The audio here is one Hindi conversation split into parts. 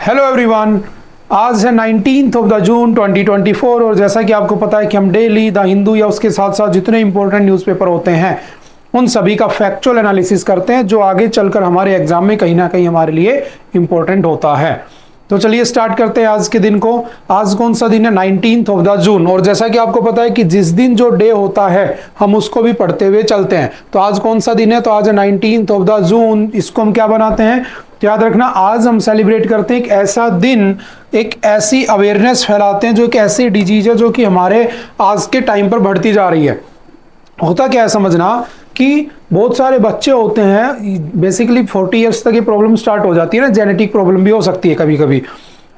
Hello everyone. आज है 19th ऑफ द जून 2024 और जैसा कि आपको पता है कि हम डेली द हिंदू या उसके साथ साथ जितने इंपॉर्टेंट न्यूज़पेपर होते हैं उन सभी का फैक्चुअल एनालिसिस करते हैं जो आगे चलकर हमारे एग्जाम में कहीं ना कहीं हमारे लिए इंपॉर्टेंट होता है। तो चलिए स्टार्ट करते हैं आज के दिन को। आज कौन सा दिन है? 19th of the June. और जैसा कि आपको पता है कि जिस दिन जो डे होता है हम उसको भी पढ़ते हुए चलते हैं। तो आज कौन सा दिन है? तो आज है 19th ऑफ द जून। इसको हम क्या बनाते हैं? तो याद रखना, आज हम सेलिब्रेट करते हैं एक ऐसा दिन, एक ऐसी अवेयरनेस फैलाते हैं जो एक ऐसी डिजीज है जो कि हमारे आज के टाइम पर बढ़ती जा रही है। होता क्या है समझना कि बहुत सारे बच्चे होते हैं, बेसिकली 40 ईयर्स तक ये प्रॉब्लम स्टार्ट हो जाती है ना, जेनेटिक प्रॉब्लम भी हो सकती है कभी कभी।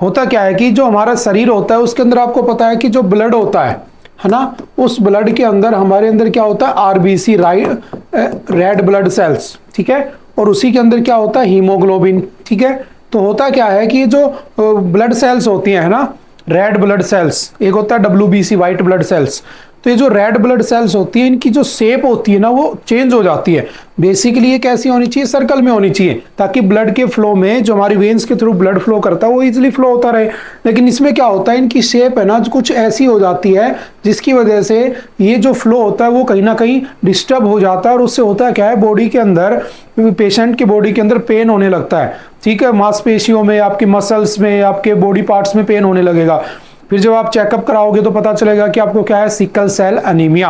होता क्या है कि जो हमारा शरीर होता है उसके अंदर आपको पता है कि जो ब्लड होता है ना, उस ब्लड के अंदर हमारे अंदर क्या होता है? आरबीसी, रेड ब्लड सेल्स, ठीक है। और उसी के अंदर क्या होता है? हीमोग्लोबिन, ठीक है। तो होता क्या है कि जो ब्लड सेल्स होती हैं ना, रेड ब्लड सेल्स, एक होता है WBC, व्हाइट ब्लड सेल्स। तो ये जो रेड ब्लड सेल्स होती है इनकी जो शेप होती है ना वो चेंज हो जाती है। बेसिकली ये कैसी होनी चाहिए? सर्कल में होनी चाहिए, ताकि ब्लड के फ्लो में जो हमारी वेन्स के थ्रू ब्लड फ्लो करता है वो इजीली फ्लो होता रहे। लेकिन इसमें क्या होता है, इनकी शेप है ना कुछ ऐसी हो जाती है जिसकी वजह से ये जो फ्लो होता है वो कहीं ना कहीं डिस्टर्ब हो जाता है। और उससे होता है क्या है, बॉडी के अंदर, पेशेंट के बॉडी के अंदर पेन होने लगता है, ठीक है। मांसपेशियों में, आपकी मसल्स में, आपके बॉडी पार्ट्स में पेन होने लगेगा। फिर जब आप चेकअप कराओगे तो पता चलेगा कि आपको क्या है? Sickle cell anaemia.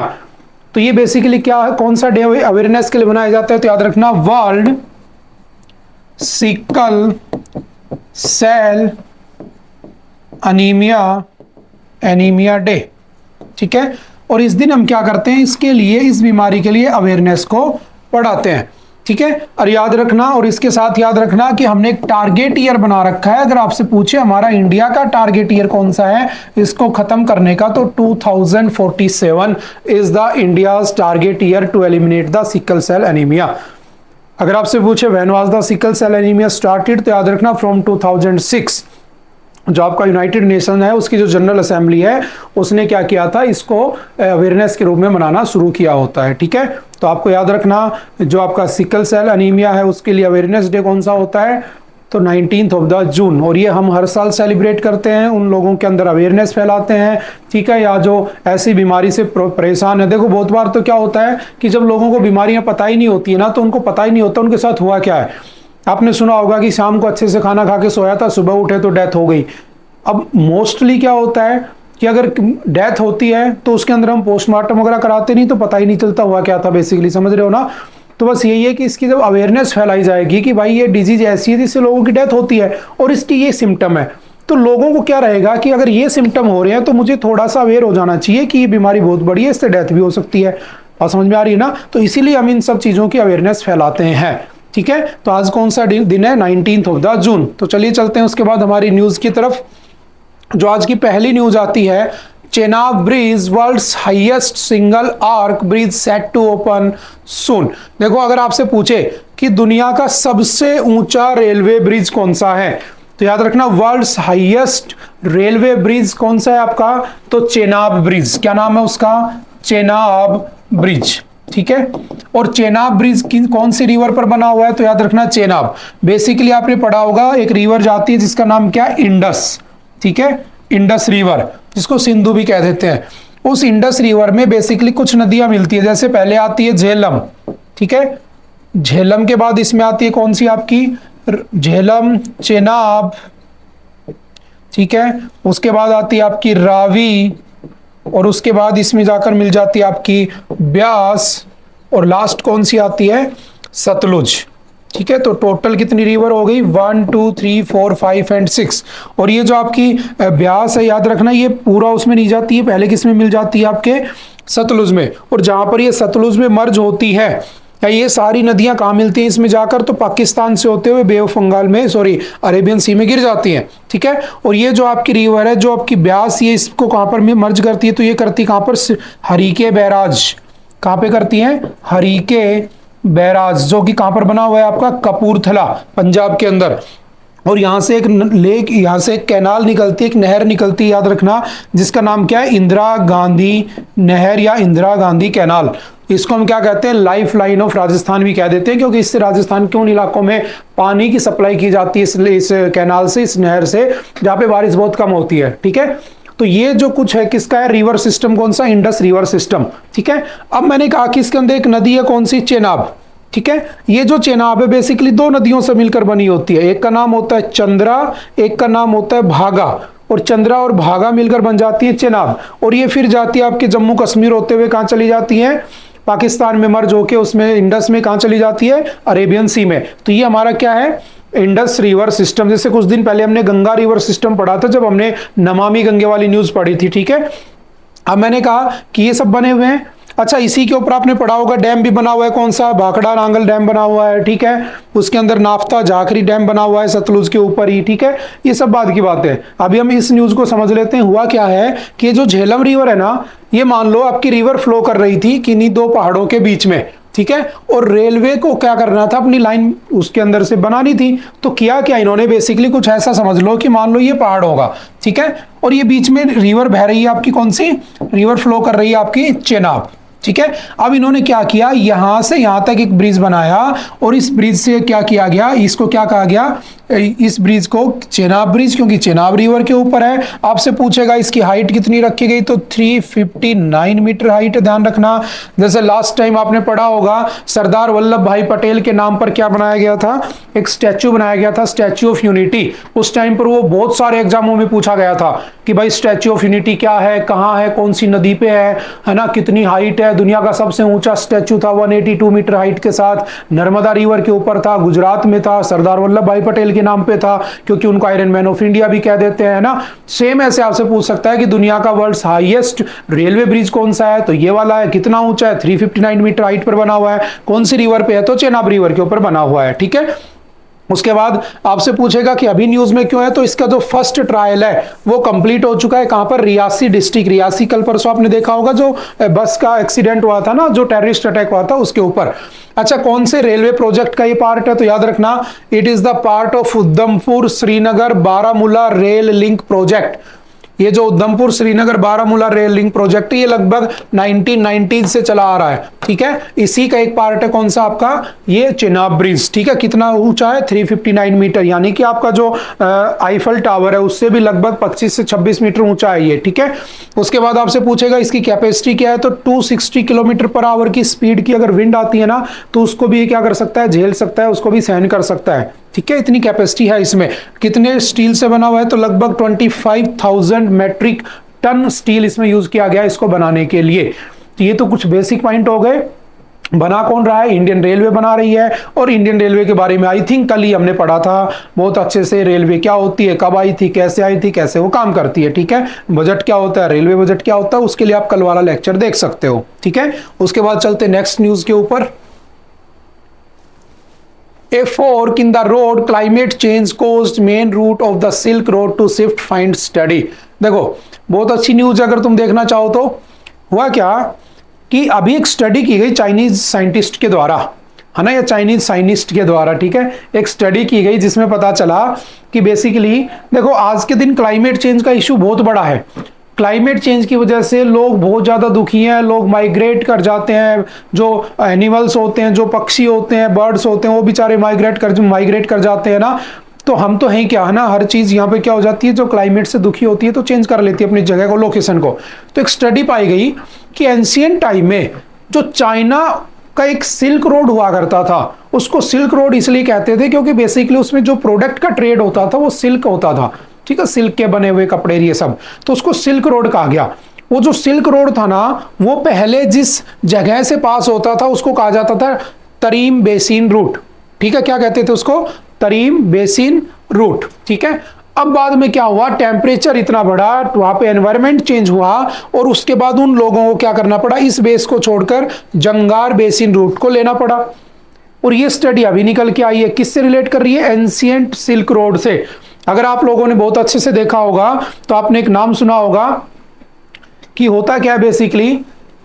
तो ये बेसिकली क्या है, कौन सा डे अवेयरनेस के लिए बनाया जाता है? तो याद रखना, world sickle cell anaemia day, ठीक है। और इस दिन हम क्या करते हैं? इसके लिए, इस बीमारी के लिए अवेयरनेस को बढ़ाते हैं, ठीक है। और याद रखना, और इसके साथ याद रखना कि हमने एक टारगेट ईयर बना रखा है। अगर आपसे पूछे हमारा इंडिया का टारगेट ईयर कौन सा है इसको खत्म करने का, तो 2047 is the India's target year to eliminate the sickle cell anaemia. अगर आपसे पूछे when was the sickle cell anaemia started, तो याद रखना फ्रॉम 2006। जो आपका यूनाइटेड नेशन है उसकी जो जनरल असेंबली है उसने क्या किया था? इसको अवेयरनेस के रूप में मनाना शुरू किया होता है, ठीक है। तो आपको याद रखना, जो आपका सिकल सेल एनीमिया है उसके लिए अवेयरनेस डे कौन सा होता है? तो 19th ऑफ द जून। और ये हम हर साल सेलिब्रेट करते हैं, उन लोगों के अंदर अवेयरनेस फैलाते हैं, ठीक है, या जो ऐसी बीमारी से परेशान है। देखो बहुत बार तो क्या होता है कि जब लोगों को बीमारियां पता ही नहीं होती है ना, तो उनको पता ही नहीं होता उनके साथ हुआ क्या है। आपने सुना होगा कि शाम को अच्छे से खाना खा के सोया था, सुबह उठे तो डेथ हो गई। अब मोस्टली क्या होता है कि अगर डेथ होती है तो उसके अंदर हम पोस्टमार्टम वगैरह कराते नहीं, तो पता ही नहीं चलता हुआ क्या था, बेसिकली समझ रहे हो ना। तो बस यही है कि इसकी जब अवेयरनेस फैलाई जाएगी कि भाई ये डिजीज ऐसी है जिससे लोगों की डेथ होती है और इसकी ये सिम्टम है, तो लोगों को क्या रहेगा कि अगर ये सिम्टम हो रहे हैं तो मुझे थोड़ा सा अवेयर हो जाना चाहिए कि ये बीमारी बहुत बड़ी है, इससे डेथ भी हो सकती है। और समझ में आ रही है ना। तो इसीलिए हम इन सब चीजों की अवेयरनेस फैलाते हैं, ठीक है। तो आज कौन सा दिन है? 19th of the June. तो चलिए चलते हैं उसके बाद हमारी न्यूज की तरफ। जो आज की पहली न्यूज आती है, Chenab bridge world's highest single arch bridge set to open soon. देखो अगर आपसे पूछे कि दुनिया का सबसे ऊंचा रेलवे ब्रिज कौन सा है, तो याद रखना वर्ल्ड्स हाईएस्ट रेलवे ब्रिज कौन सा है आपका? तो चेनाब ब्रिज। क्या नाम है उसका? चेनाब ब्रिज, ठीक है। और चेनाब ब्रिज की कौन सी रिवर पर बना हुआ है? तो याद रखना चेनाब। बेसिकली आपने पढ़ा होगा एक रिवर जाती है जिसका नाम क्या है? इंडस, ठीक है। इंडस रिवर, जिसको सिंधु भी कह देते हैं। उस इंडस रिवर में बेसिकली कुछ नदियां मिलती है। जैसे पहले आती है झेलम, ठीक है। झेलम के बाद इसमें आती है कौन सी आपकी? झेलम, चेनाब, ठीक है। उसके बाद आती है आपकी रावी, और उसके बाद इसमें जाकर मिल जाती है आपकी ब्यास, और लास्ट कौन सी आती है? सतलुज, ठीक है। तो टोटल कितनी रिवर हो गई? 1 2 3 4 5 एंड 6। और ये जो आपकी ब्यास है, याद रखना ये पूरा उसमें नहीं जाती है, पहले किस में मिल जाती है? आपके सतलुज में। और जहां पर ये सतलुज में मर्ज होती है, या ये सारी नदियां कहाँ मिलती हैं इसमें जाकर? तो पाकिस्तान से होते हुए बे ऑफ बंगाल में, सॉरी, अरेबियन सी में गिर जाती हैं, ठीक है। और ये जो आपकी रिवर है, जो आपकी ब्यास, ये इसको कहाँ पर मर्ज करती है? तो ये करती कहाँ पर? हरीके बैराज। कहाँ पे करती है? हरीके बैराज, जो कि कहां पर बना हुआ है आपका? कपूरथला, पंजाब के अंदर। और यहां से एक लेक, यहां से एक कैनाल निकलती है, एक नहर निकलती है, याद रखना, जिसका नाम क्या है? इंदिरा गांधी नहर या इंदिरा गांधी कैनाल। इसको हम क्या कहते हैं, लाइफ लाइन ऑफ राजस्थान भी कह देते हैं, क्योंकि इससे राजस्थान के उन इलाकों में पानी की सप्लाई की जाती है इस कैनाल से, इस नहर से, जहां पे बारिश बहुत कम होती है। ठीक है, तो ये जो कुछ है किसका है, रिवर सिस्टम, कौन सा, इंडस रिवर सिस्टम। ठीक है, अब मैंने कहा कि इसके अंदर एक नदी है, कौन सी, चेनाब। ठीक है, ये जो चेनाब है बेसिकली दो नदियों से मिलकर बनी होती है, एक का नाम होता है चंद्रा, एक का नाम होता है भागा, और चंद्रा और भागा मिलकर बन जाती है चेनाब, और ये फिर जाती है आपके जम्मू कश्मीर होते हुए कहां चली जाती है, पाकिस्तान में मर्ज होके उसमें इंडस में कहां चली जाती है, अरेबियन सी में। तो ये हमारा क्या है, इंडस रिवर सिस्टम। जैसे कुछ दिन पहले हमने गंगा रिवर सिस्टम पढ़ा था जब हमने नमामि गंगे वाली न्यूज पढ़ी थी। ठीक है, अब मैंने कहा कि ये सब बने हुए हैं। अच्छा, इसी के ऊपर आपने पढ़ा होगा डैम भी बना हुआ है, कौन सा, भाखड़ा नांगल डैम बना हुआ है। ठीक है, उसके अंदर नाफ्ता जाखरी डैम बना हुआ है सतलुज के ऊपर ही। ठीक है, ये सब बात की बात है। अभी हम इस न्यूज को समझ लेते हैं। हुआ क्या है कि जो झेलम रिवर है ना, ये मान लो आपकी रिवर फ्लो कर रही थी किन्हीं दो पहाड़ों के बीच में। ठीक है, और रेलवे को क्या करना था, अपनी लाइन उसके अंदर से बनानी थी। तो किया क्या इन्होंने, बेसिकली कुछ ऐसा समझ लो कि मान लो ये पहाड़ होगा। ठीक है, और ये बीच में रिवर बह रही है आपकी, कौन सी रिवर फ्लो कर रही है आपकी, चेनाब। ठीक है, अब इन्होंने क्या किया, यहां से यहां तक एक ब्रिज बनाया, और इस ब्रिज से क्या किया गया, इसको क्या कहा गया, इस ब्रिज को चेनाब ब्रिज, क्योंकि चेनाब रिवर के ऊपर है। आपसे पूछेगा इसकी हाइट कितनी रखी गई, तो 359 मीटर हाइट, ध्यान रखना। जैसे लास्ट टाइम आपने पढ़ा होगा सरदार वल्लभ भाई पटेल के नाम पर क्या बनाया गया था, एक स्टैच्यू बनाया गया था, स्टैच्यू ऑफ यूनिटी। उस टाइम पर वो बहुत सारे एग्जामों में पूछा गया था कि भाई स्टैच्यू ऑफ यूनिटी क्या है, कहाँ है, कौन सी नदी पे है ना, कितनी हाइट है। दुनिया का सबसे ऊंचा स्टैच्यू था 182 मीटर हाइट के साथ, नर्मदा रिवर के ऊपर था, गुजरात में था, सरदार वल्लभ भाई पटेल के नाम पे था, क्योंकि उनको आयरन मैन ऑफ इंडिया भी कह देते हैं ना। सेम ऐसे आपसे पूछ सकता है कि दुनिया का वर्ल्ड हाईएस्ट रेलवे ब्रिज कौन सा है, तो ये वाला है। कितना ऊंचा है, 359 मीटर हाइट पर बना हुआ है। कौन सी रिवर पे है, तो चेनाब रिवर के ऊपर बना हुआ है। ठीक है, उसके बाद आपसे पूछेगा कि अभी न्यूज में क्यों है, तो इसका जो फर्स्ट ट्रायल है वो कंप्लीट हो चुका है। कहां पर, रियासी डिस्ट्रिक्ट, रियासी। कल परसों आपने देखा होगा जो बस का एक्सीडेंट हुआ था ना, जो टेररिस्ट अटैक हुआ था उसके ऊपर। अच्छा, कौन से रेलवे प्रोजेक्ट का ये पार्ट है, तो याद रखना it is the part of Udhampur Srinagar Baramulla rail link project. ये जो Udhampur Srinagar Baramulla rail link project ये लगभग 1990 से चला आ रहा है। ठीक है, इसी का एक पार्ट है कौन सा आपका, ये चेनाब ब्रिज। ठीक है, कितना ऊंचा है, 359 मीटर, यानी कि आपका जो आईफल टावर है उससे भी लगभग 25 से 26 मीटर ऊंचा है ये। ठीक है, उसके बाद आपसे पूछेगा इसकी कैपेसिटी क्या है, तो 260 किलोमीटर पर आवर की स्पीड की अगर विंड आती है ना, तो उसको भी क्या कर सकता है, झेल सकता है, उसको भी सहन कर सकता है। ठीक है, इतनी कैपेसिटी है इसमें। कितने स्टील से बना हुआ है, तो लगभग 25,000 मेट्रिक टन स्टील इसमें यूज किया गया इसको बनाने के लिए। तो ये तो कुछ बेसिक पॉइंट हो गए। बना कौन रहा है, इंडियन रेलवे बना रही है। और इंडियन रेलवे के बारे में आई थिंक कल ही हमने पढ़ा था बहुत अच्छे से, रेलवे क्या होती है, कब आई थी, कैसे आई थी, कैसे वो काम करती है। ठीक है, बजट क्या होता है, रेलवे बजट क्या होता है, उसके लिए आप कल वाला लेक्चर देख सकते हो। ठीक है, उसके बाद चलते नेक्स्ट न्यूज के ऊपर। A fork in the road, climate change caused main route of the Silk Road to shift, find study। देखो बहुत अच्छी न्यूज अगर तुम देखना चाहो तो। हुआ क्या कि अभी एक स्टडी की गई चाइनीज साइंटिस्ट के द्वारा, है ना, या चाइनीज साइंटिस्ट के द्वारा। ठीक है, एक स्टडी की गई जिसमें पता चला कि बेसिकली देखो आज के दिन क्लाइमेट चेंज का इशू बहुत बड़ा है। क्लाइमेट चेंज की वजह से लोग बहुत ज़्यादा दुखी हैं, लोग माइग्रेट कर जाते हैं। जो एनिमल्स होते हैं, जो पक्षी होते हैं, बर्ड्स होते हैं, वो बेचारे माइग्रेट कर जाते हैं ना। तो हम तो हैं क्या, है ना, हर चीज़ यहाँ पे क्या हो जाती है, जो क्लाइमेट से दुखी होती है तो चेंज कर लेती है अपनी जगह को, लोकेशन को। तो एक स्टडी पाई गई कि एंशियंट टाइम में जो चाइना का एक सिल्क रोड हुआ करता था, उसको सिल्क रोड इसलिए कहते थे क्योंकि बेसिकली उसमें जो प्रोडक्ट का ट्रेड होता था वो सिल्क होता था। ठीक है, सिल्क के बने हुए कपड़े ये सब, तो उसको सिल्क रोड कहा गया। वो जो सिल्क रोड था ना, वो पहले जिस जगह से पास होता था उसको कहा जाता था तरीम बेसिन रूट। ठीक है, क्या कहते थे उसको, तरीम बेसिन रूट। ठीक है, अब बाद में क्या हुआ, टेम्परेचर इतना बढ़ा, वहां पे एनवायरनमेंट चेंज हुआ, और उसके बाद उन लोगों को क्या करना पड़ा, इस बेस को छोड़कर जंगार बेसिन रूट को लेना पड़ा। और ये स्टडी अभी निकल के आई है, किससे रिलेट कर रही है, एंशियंट सिल्क रोड से। अगर आप लोगों ने बहुत अच्छे से देखा होगा तो आपने एक नाम सुना होगा कि होता क्या है बेसिकली,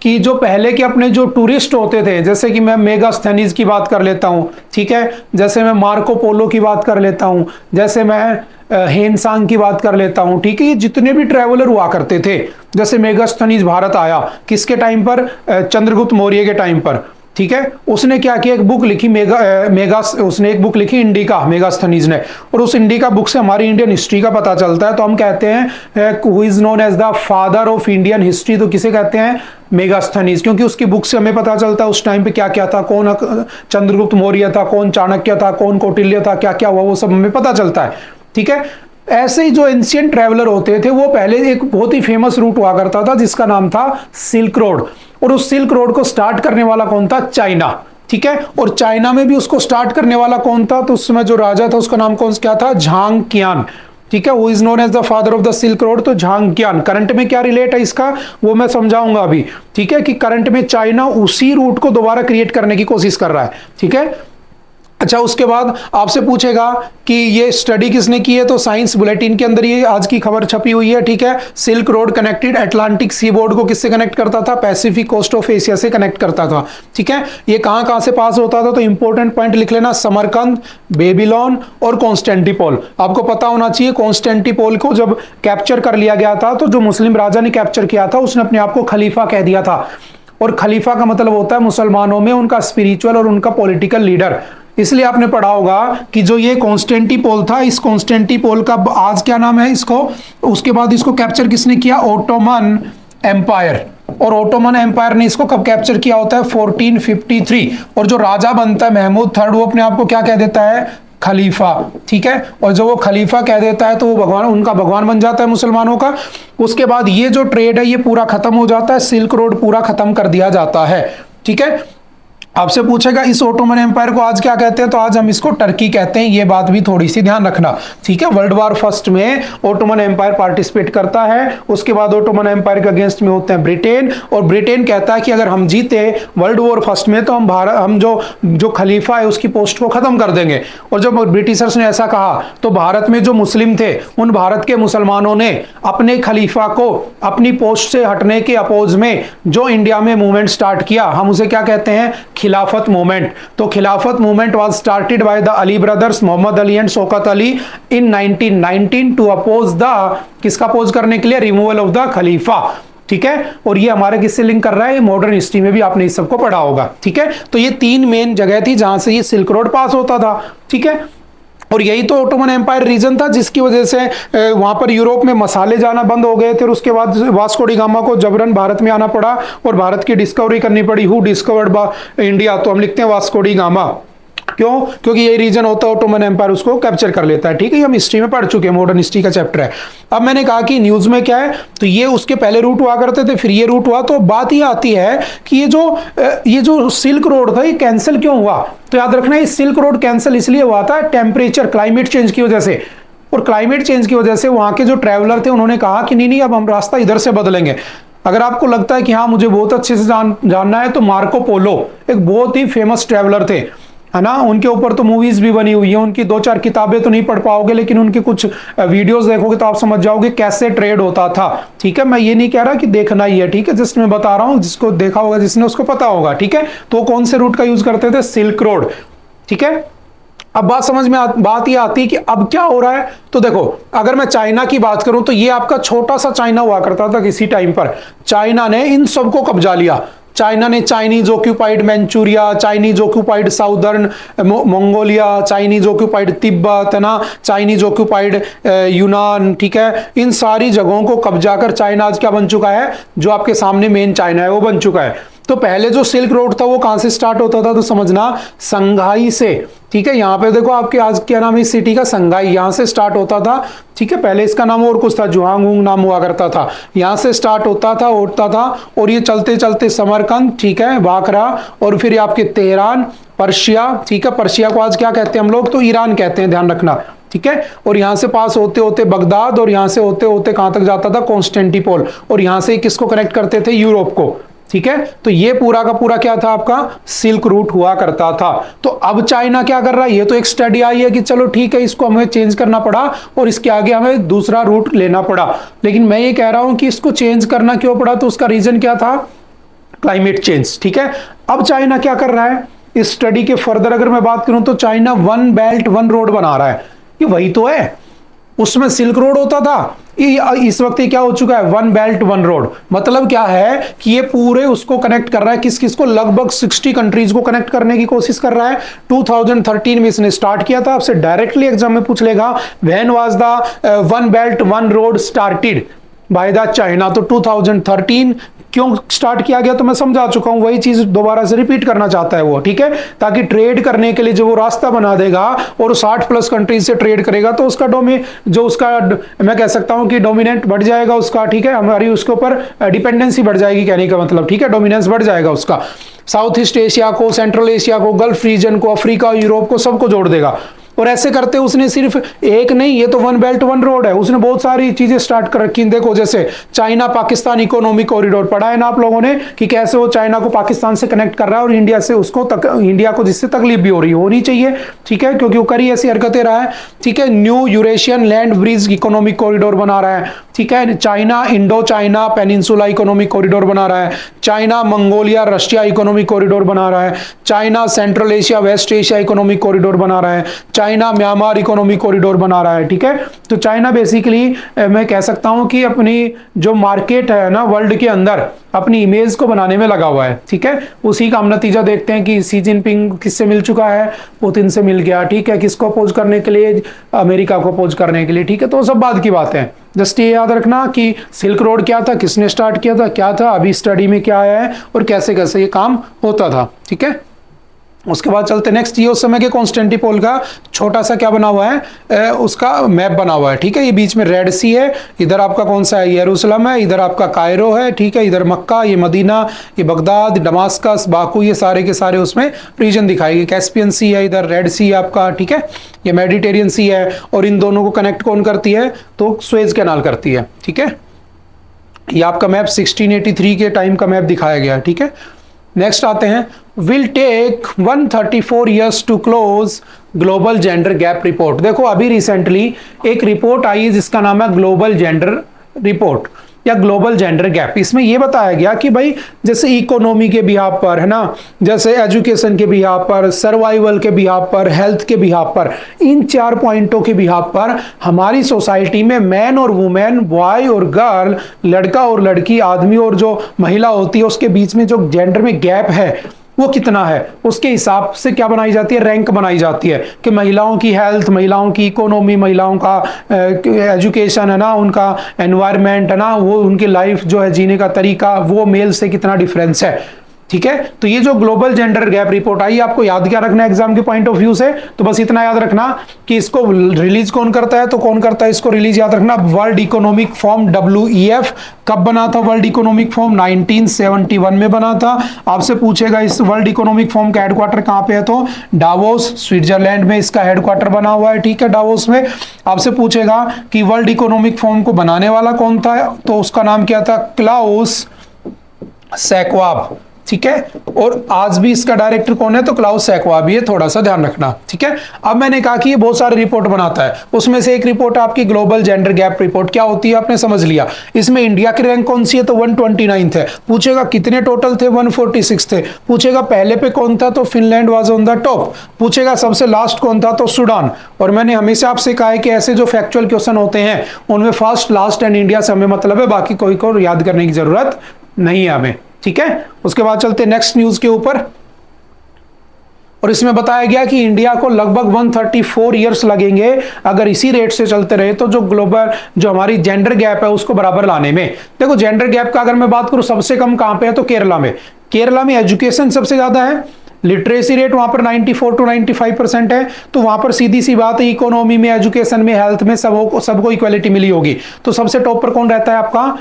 कि जो पहले के अपने जो टूरिस्ट होते थे, जैसे कि मैं मेगास्थेनीज की बात कर लेता हूँ। ठीक है, जैसे मैं मार्को पोलो की बात कर लेता हूँ, जैसे मैं हेनसांग की बात कर लेता हूं, ठीक है। ये जितने भी ट्रेवलर हुआ करते थे, जैसे मेगास्थनीज भारत आया किसके टाइम पर, चंद्रगुप्त मौर्य के टाइम पर, ठीक है। उसने क्या किया, एक बुक लिखी उसने एक बुक लिखी इंडिका, मेगास्थनीज ने, और उस इंडिका बुक से हमारी इंडियन हिस्ट्री का पता चलता है। तो हम कहते हैं who is known as the father of Indian history, तो किसे कहते हैं, मेगास्थनीज, क्योंकि उसकी बुक से हमें पता चलता है उस टाइम पे क्या क्या था, कौन चंद्रगुप्त मौर्य था, कौन चाणक्य था, कौन कौटिल्य था, क्या क्या हुआ, वो सब हमें पता चलता है, ठीक है। ऐसे ही जो एंशियंट ट्रैवलर होते थे, वो पहले एक बहुत ही फेमस रूट हुआ करता था जिसका नाम था सिल्क रोड, और उस सिल्क रोड को स्टार्ट करने वाला कौन था, चाइना, ठीक है। और चाइना में भी उसको स्टार्ट करने वाला कौन था, तो उस समय जो राजा था उसका नाम कौन क्या था, झांग कियान, ठीक है। वो is known as the father of the silk road, तो झांग कियान। करंट में क्या रिलेट है इसका, वो मैं समझाऊंगा अभी, ठीक है, कि करंट में चाइना उसी रूट को दोबारा क्रिएट करने की कोशिश कर रहा है, ठीक है। अच्छा, उसके बाद आपसे पूछेगा कि ये स्टडी किसने की है, तो साइंस बुलेटिन के अंदर ये आज की खबर छपी हुई है, ठीक है। Silk road connected Atlantic seaboard को किससे कनेक्ट करता था, पैसिफिक कोस्ट ऑफ एशिया से कनेक्ट करता था, ठीक है। ये कहां कहां से पास होता था, तो इंपॉर्टेंट पॉइंट लिख लेना, समरकंद, बेबीलोन और कॉन्स्टेंटिपोल। आपको पता होना चाहिए कॉन्स्टेंटिपोल को जब कैप्चर कर लिया गया था, तो जो मुस्लिम राजा ने कैप्चर किया था उसने अपने आप को खलीफा कह दिया था, और खलीफा का मतलब होता है मुसलमानों में उनका स्पिरिचुअल और उनका पॉलिटिकल लीडर। इसलिए आपने पढ़ा होगा कि जो ये कॉन्स्टेंटिपोल था, इस कॉन्स्टेंटिपोल का आज क्या नाम है इसको, उसके बाद इसको कैप्चर किसने किया, ओटोमन एम्पायर। और ओटोमन एम्पायर ने इसको कब कैप्चर किया होता है, 1453। और जो राजा बनता है महमूद थर्ड, वो अपने आप को क्या कह देता है, खलीफा, ठीक है। और जो वो खलीफा कह देता है तो वो भगवान, उनका भगवान बन जाता है मुसलमानों का। उसके बाद ये जो ट्रेड है ये पूरा खत्म हो जाता है, सिल्क रोड पूरा खत्म कर दिया जाता है, ठीक है। आपसे पूछेगा इस ओटोमन एम्पायर को आज क्या कहते हैं, तो आज हम इसको टर्की कहते हैं, ये बात भी थोड़ी सी ध्यान रखना, ठीक है। वर्ल्ड वॉर फर्स्ट में ओटोमन एम्पायर पार्टिसिपेट करता है, उसके बाद ओटोमन एम्पायर के अगेंस्ट में होते हैं ब्रिटेन, और ब्रिटेन कहता है कि अगर हम जीते वर्ल्ड वॉर फर्स्ट में तो हम जो खलीफा है उसकी पोस्ट को खत्म कर देंगे। और जब ब्रिटिशर्स ने ऐसा कहा तो भारत में जो मुस्लिम थे उन भारत के मुसलमानों ने अपने खलीफा को अपनी पोस्ट से हटने के अपोज में जो इंडिया में मूवमेंट स्टार्ट किया, हम उसे क्या कहते हैं, खिलाफत मूवमेंट। तो Khilafat movement was started by the Ali brothers, Mohammad Ali and Shaukat Ali in 1919 to oppose the, किसका अपोज करने के लिए, रिमूवल ऑफ द खलीफा, ठीक है। और ये हमारे किससे लिंक कर रहा है, मॉडर्न हिस्ट्री में भी आपने इस सबको पढ़ा होगा, ठीक है। तो ये तीन मेन जगह थी जहां से ये सिल्क रोड पास होता था, ठीक है। और यही तो ओटोमन एम्पायर रीजन था जिसकी वजह से वहां पर यूरोप में मसाले जाना बंद हो गए थे, और उसके बाद वास्को डी गामा को जबरन भारत में आना पड़ा और भारत की डिस्कवरी करनी पड़ी। हु डिस्कवर्ड इंडिया, तो हम लिखते हैं वास्को डी गामा। क्यों, क्योंकि यही रीजन होता है ओटोमन एम्पायर उसको कैप्चर कर लेता है, ठीक है। ये हम हिस्ट्री में पढ़ चुके हैं, मॉडर्न हिस्ट्री का चैप्टर है। अब मैंने कहा कि न्यूज में क्या है, तो ये उसके पहले रूट हुआ करते थे, फिर ये रूट हुआ। तो बात ये आती है कि ये जो सिल्क रोड था ये कैंसिल क्यों हुआ, तो याद रखना ये सिल्क रोड कैंसिल इसलिए हुआ था टेम्परेचर, क्लाइमेट चेंज की वजह से। और क्लाइमेट चेंज की वजह से वहां के जो ट्रैवलर थे उन्होंने कहा कि नहीं अब हम रास्ता इधर से बदलेंगे। अगर आपको लगता है कि हाँ मुझे बहुत अच्छे से जानना है, तो मार्को पोलो एक बहुत ही फेमस ट्रैवलर थे, है ना। उनके ऊपर तो मूवीज भी बनी हुई है, उनकी 2-4 किताबें तो नहीं पढ़ पाओगे, लेकिन उनके कुछ वीडियोस देखोगे तो आप समझ जाओगे कैसे ट्रेड होता था, ठीक है। मैं ये नहीं कह रहा कि देखना ही है, ठीक है, जस्ट मैं बता रहा हूं, जिसको देखा होगा जिसने उसको पता होगा, ठीक है। तो कौन से रूट का यूज करते थे, सिल्क रोड, ठीक है। अब बात समझ में बात ये आती है कि अब क्या हो रहा है, तो देखो अगर मैं चाइना की बात करूं तो ये आपका छोटा सा चाइना हुआ करता था किसी टाइम पर। चाइना ने इन सबको कब्जा लिया। चाइना ने Chinese occupied Manchuria, Chinese occupied southern Mongolia, Chinese occupied Tibet, है ना, चाइनीज ऑक्यूपाइड यूनान, ठीक है। इन सारी जगहों को कब्जा कर चाइना आज क्या बन चुका है, जो आपके सामने मेन चाइना है वो बन चुका है। तो पहले जो सिल्क रोड था वो कहां से स्टार्ट होता था, तो समझना संघाई से, ठीक है। यहाँ पे देखो आपके आज क्या नाम है इस सिटी का, संघाई, यहां से स्टार्ट होता था, ठीक है। पहले इसका नाम और कुछ था, जुहांगुंग नाम हुआ करता था। यहां से स्टार्ट होता था और ये चलते चलते समरकंद, ठीक है, बाकरा, और फिर आपके तेहरान, पर्शिया, ठीक है। पर्शिया को आज क्या कहते हैं हम लोग, तो ईरान कहते हैं, ध्यान रखना, ठीक है। और यहां से पास होते होते बगदाद, और यहां से होते होते कहां तक जाता था, कॉन्स्टेंटिपोल, और यहां से किसको कनेक्ट करते थे, यूरोप को, ठीक है। तो ये पूरा का पूरा क्या था आपका, सिल्क रूट हुआ करता था। तो अब चाइना क्या कर रहा है, ये तो एक स्टडी आई है कि चलो ठीक है इसको हमें चेंज करना पड़ा और इसके आगे हमें दूसरा रूट लेना पड़ा। लेकिन मैं ये कह रहा हूं कि इसको चेंज करना क्यों पड़ा, तो उसका रीजन क्या था, क्लाइमेट चेंज, ठीक है। अब चाइना क्या कर रहा है, इस स्टडी के फर्दर अगर मैं बात करूं तो China one belt one road बना रहा है, ये वही तो है। उसमें सिल्क रोड होता था, इस वक्त ये क्या हो चुका है, वन बेल्ट वन रोड। मतलब क्या है कि ये पूरे उसको कनेक्ट कर रहा है, किस किस को, लगभग 60 कंट्रीज को कनेक्ट करने की कोशिश कर रहा है। 2013 में इसने स्टार्ट किया था। आपसे डायरेक्टली एग्जाम में पूछ लेगा, when was the one belt one road started by the China. तो 2013 क्यों स्टार्ट किया गया तो मैं समझा चुका हूं, वही चीज दोबारा से रिपीट करना चाहता है वो, ठीक है, ताकि ट्रेड करने के लिए जो वो रास्ता बना देगा और 60+ कंट्रीज से ट्रेड करेगा तो उसका मैं कह सकता हूं कि डोमिनेंट बढ़ जाएगा उसका, ठीक है, हमारी उसके ऊपर डिपेंडेंसी बढ़ जाएगी, कहने का मतलब, ठीक है, डोमिनेंस बढ़ जाएगा उसका। साउथ ईस्ट एशिया को, सेंट्रल एशिया को, गल्फ रीजन को, अफ्रीका, यूरोप को, सबको जोड़ देगा। और ऐसे करते उसने सिर्फ एक नहीं, ये तो वन बेल्ट वन रोड है, उसने बहुत सारी चीजें स्टार्ट कर रखी। देखो जैसे चाइना पाकिस्तान इकोनॉमिक कॉरिडोर पढ़ा है ना आप लोगों ने, कि कैसे वो चाइना को पाकिस्तान से कनेक्ट कर रहा है और इंडिया से उसको इंडिया को जिससे तकलीफ भी हो रही होनी चाहिए, ठीक है, क्योंकि वो करी ऐसी हरकतें रहा है, ठीक है। New Eurasian land bridge economic corridor बना रहा है, ठीक है। China Indo China peninsula economic corridor बना रहा है। China Mongolia Russia economic corridor बना रहा है। China Central Asia West Asia economic corridor बना रहा है। चाइना म्यांमार इकोनॉमिक कॉरिडोर बना रहा है, ठीक है। तो चाइना बेसिकली मैं कह सकता हूं कि अपनी जो मार्केट है ना वर्ल्ड के अंदर, अपनी इमेज को बनाने में लगा हुआ है, ठीक है। उसी का हम नतीजा देखते हैं कि शी जिनपिंग किससे मिल चुका है, पुतिन से मिल गया, ठीक है। किसको अपोज करने के लिए, अमेरिका को अपोज करने के लिए, ठीक है। तो सब बाद की बात है, जस्ट ये याद रखना कि सिल्क रोड क्या था, किसने स्टार्ट किया था, क्या था, अभी स्टडी में क्या आया है और कैसे कैसे ये काम होता था, ठीक है। उसके बाद चलते नेक्स्ट, ये उस समय के कॉन्स्टेंटिनोपल का छोटा सा क्या बना हुआ है, उसका मैप बना हुआ है, ठीक है। ये बीच में रेड सी है, इधर आपका कौन सा है, यरूशलेम है, इधर आपका कायरो है, ठीक है, इधर मक्का, ये मदीना, ये बगदाद, दमास्कस, बाकू, ये सारे के सारे उसमें रीजन दिखाई गए। कैस्पियन सी है, इधर रेड सी है आपका, ठीक है, ये मेडिटेरियन सी है, और इन दोनों को कनेक्ट कौन करती है, तो स्वेज कैनाल करती है, ठीक है। ये आपका मैप 1683 के टाइम का मैप दिखाया गया है, ठीक है। नेक्स्ट आते हैं, will take 134 years to close global gender gap report. देखो अभी रिसेंटली एक रिपोर्ट आई है जिसका नाम है ग्लोबल जेंडर रिपोर्ट या ग्लोबल जेंडर गैप। इसमें यह बताया गया कि भाई जैसे इकोनॉमी के बिहाफ पर है ना, जैसे एजुकेशन के बिहाफ पर, सर्वाइवल के बिहाफ पर, हेल्थ के बिहाफ पर, इन 4 पॉइंटों के बिहाफ पर हमारी सोसाइटी में मैन और वुमेन, बॉय और गर्ल, लड़का और लड़की, आदमी और जो महिला होती है, उसके बीच में जो जेंडर में गैप है वो कितना है, उसके हिसाब से क्या बनाई जाती है, रैंक बनाई जाती है कि महिलाओं की हेल्थ, महिलाओं की इकोनॉमी, महिलाओं का एजुकेशन है ना, उनका एनवायरनमेंट है ना, वो उनकी लाइफ जो है जीने का तरीका, वो मेल से कितना डिफरेंस है, ठीक है। तो ये जो ग्लोबल जेंडर गैप रिपोर्ट आई, आपको याद क्या रखना है एग्जाम के पॉइंट ऑफ व्यू से, तो बस इतना याद रखना कि इसको रिलीज कौन करता है, तो कौन करता है इसको रिलीज, याद रखना वर्ल्ड इकोनॉमिक फोरम WEF। कब बना था वर्ल्ड इकोनॉमिक फोरम, 1971 में बना था। आपसे पूछेगा इस वर्ल्ड इकोनॉमिक फोरम का हेडक्वार्टर कहां पे है, तो डावोस स्विट्जरलैंड में इसका हेडक्वार्टर बना हुआ है, ठीक है, डावोस में। आपसे पूछेगा कि वर्ल्ड इकोनॉमिक फोरम को बनाने वाला कौन था, तो उसका नाम क्या था, क्लाउस शवाब, ठीक है। और आज भी इसका डायरेक्टर कौन है, तो क्लाउस शवाब, ये थोड़ा सा ध्यान रखना, ठीक है। अब मैंने कहा कि ये बहुत सारे रिपोर्ट बनाता है, उसमें से एक रिपोर्ट आपकी ग्लोबल जेंडर गैप रिपोर्ट क्या होती है, आपने समझ लिया। इसमें इंडिया की रैंक कौन सी है, तो 129 है। पूछेगा कितने टोटल थे, 146 थे। पूछेगा पहले पे कौन था, तो Finland was on the top. पूछेगा सबसे लास्ट कौन था, तो सूडान। और मैंने हमेशा आपसे कहा है कि ऐसे जो फैक्चुअल क्वेश्चन होते हैं उनमें फर्स्ट, लास्ट एंड इंडिया से हमें मतलब है, बाकी कोई को याद करने की जरूरत नहीं है हमें, ठीक है। उसके बाद चलते नेक्स्ट न्यूज के ऊपर, और इसमें बताया गया कि इंडिया को लगभग 134 ईयर्स लगेंगे अगर इसी रेट से चलते रहे तो जो ग्लोबल जो हमारी जेंडर गैप है उसको बराबर लाने में। देखो जेंडर गैप का अगर मैं बात करूं सबसे कम कहां पे है, तो केरला में। केरला में एजुकेशन सबसे ज्यादा है, लिटरेसी रेट वहां पर 94 to 95% है। तो वहां पर सीधी सी बात है, इकोनॉमी में, एजुकेशन में, हेल्थ में सबको इक्वालिटी मिली होगी। तो सबसे टॉप पर कौन रहता है, आपका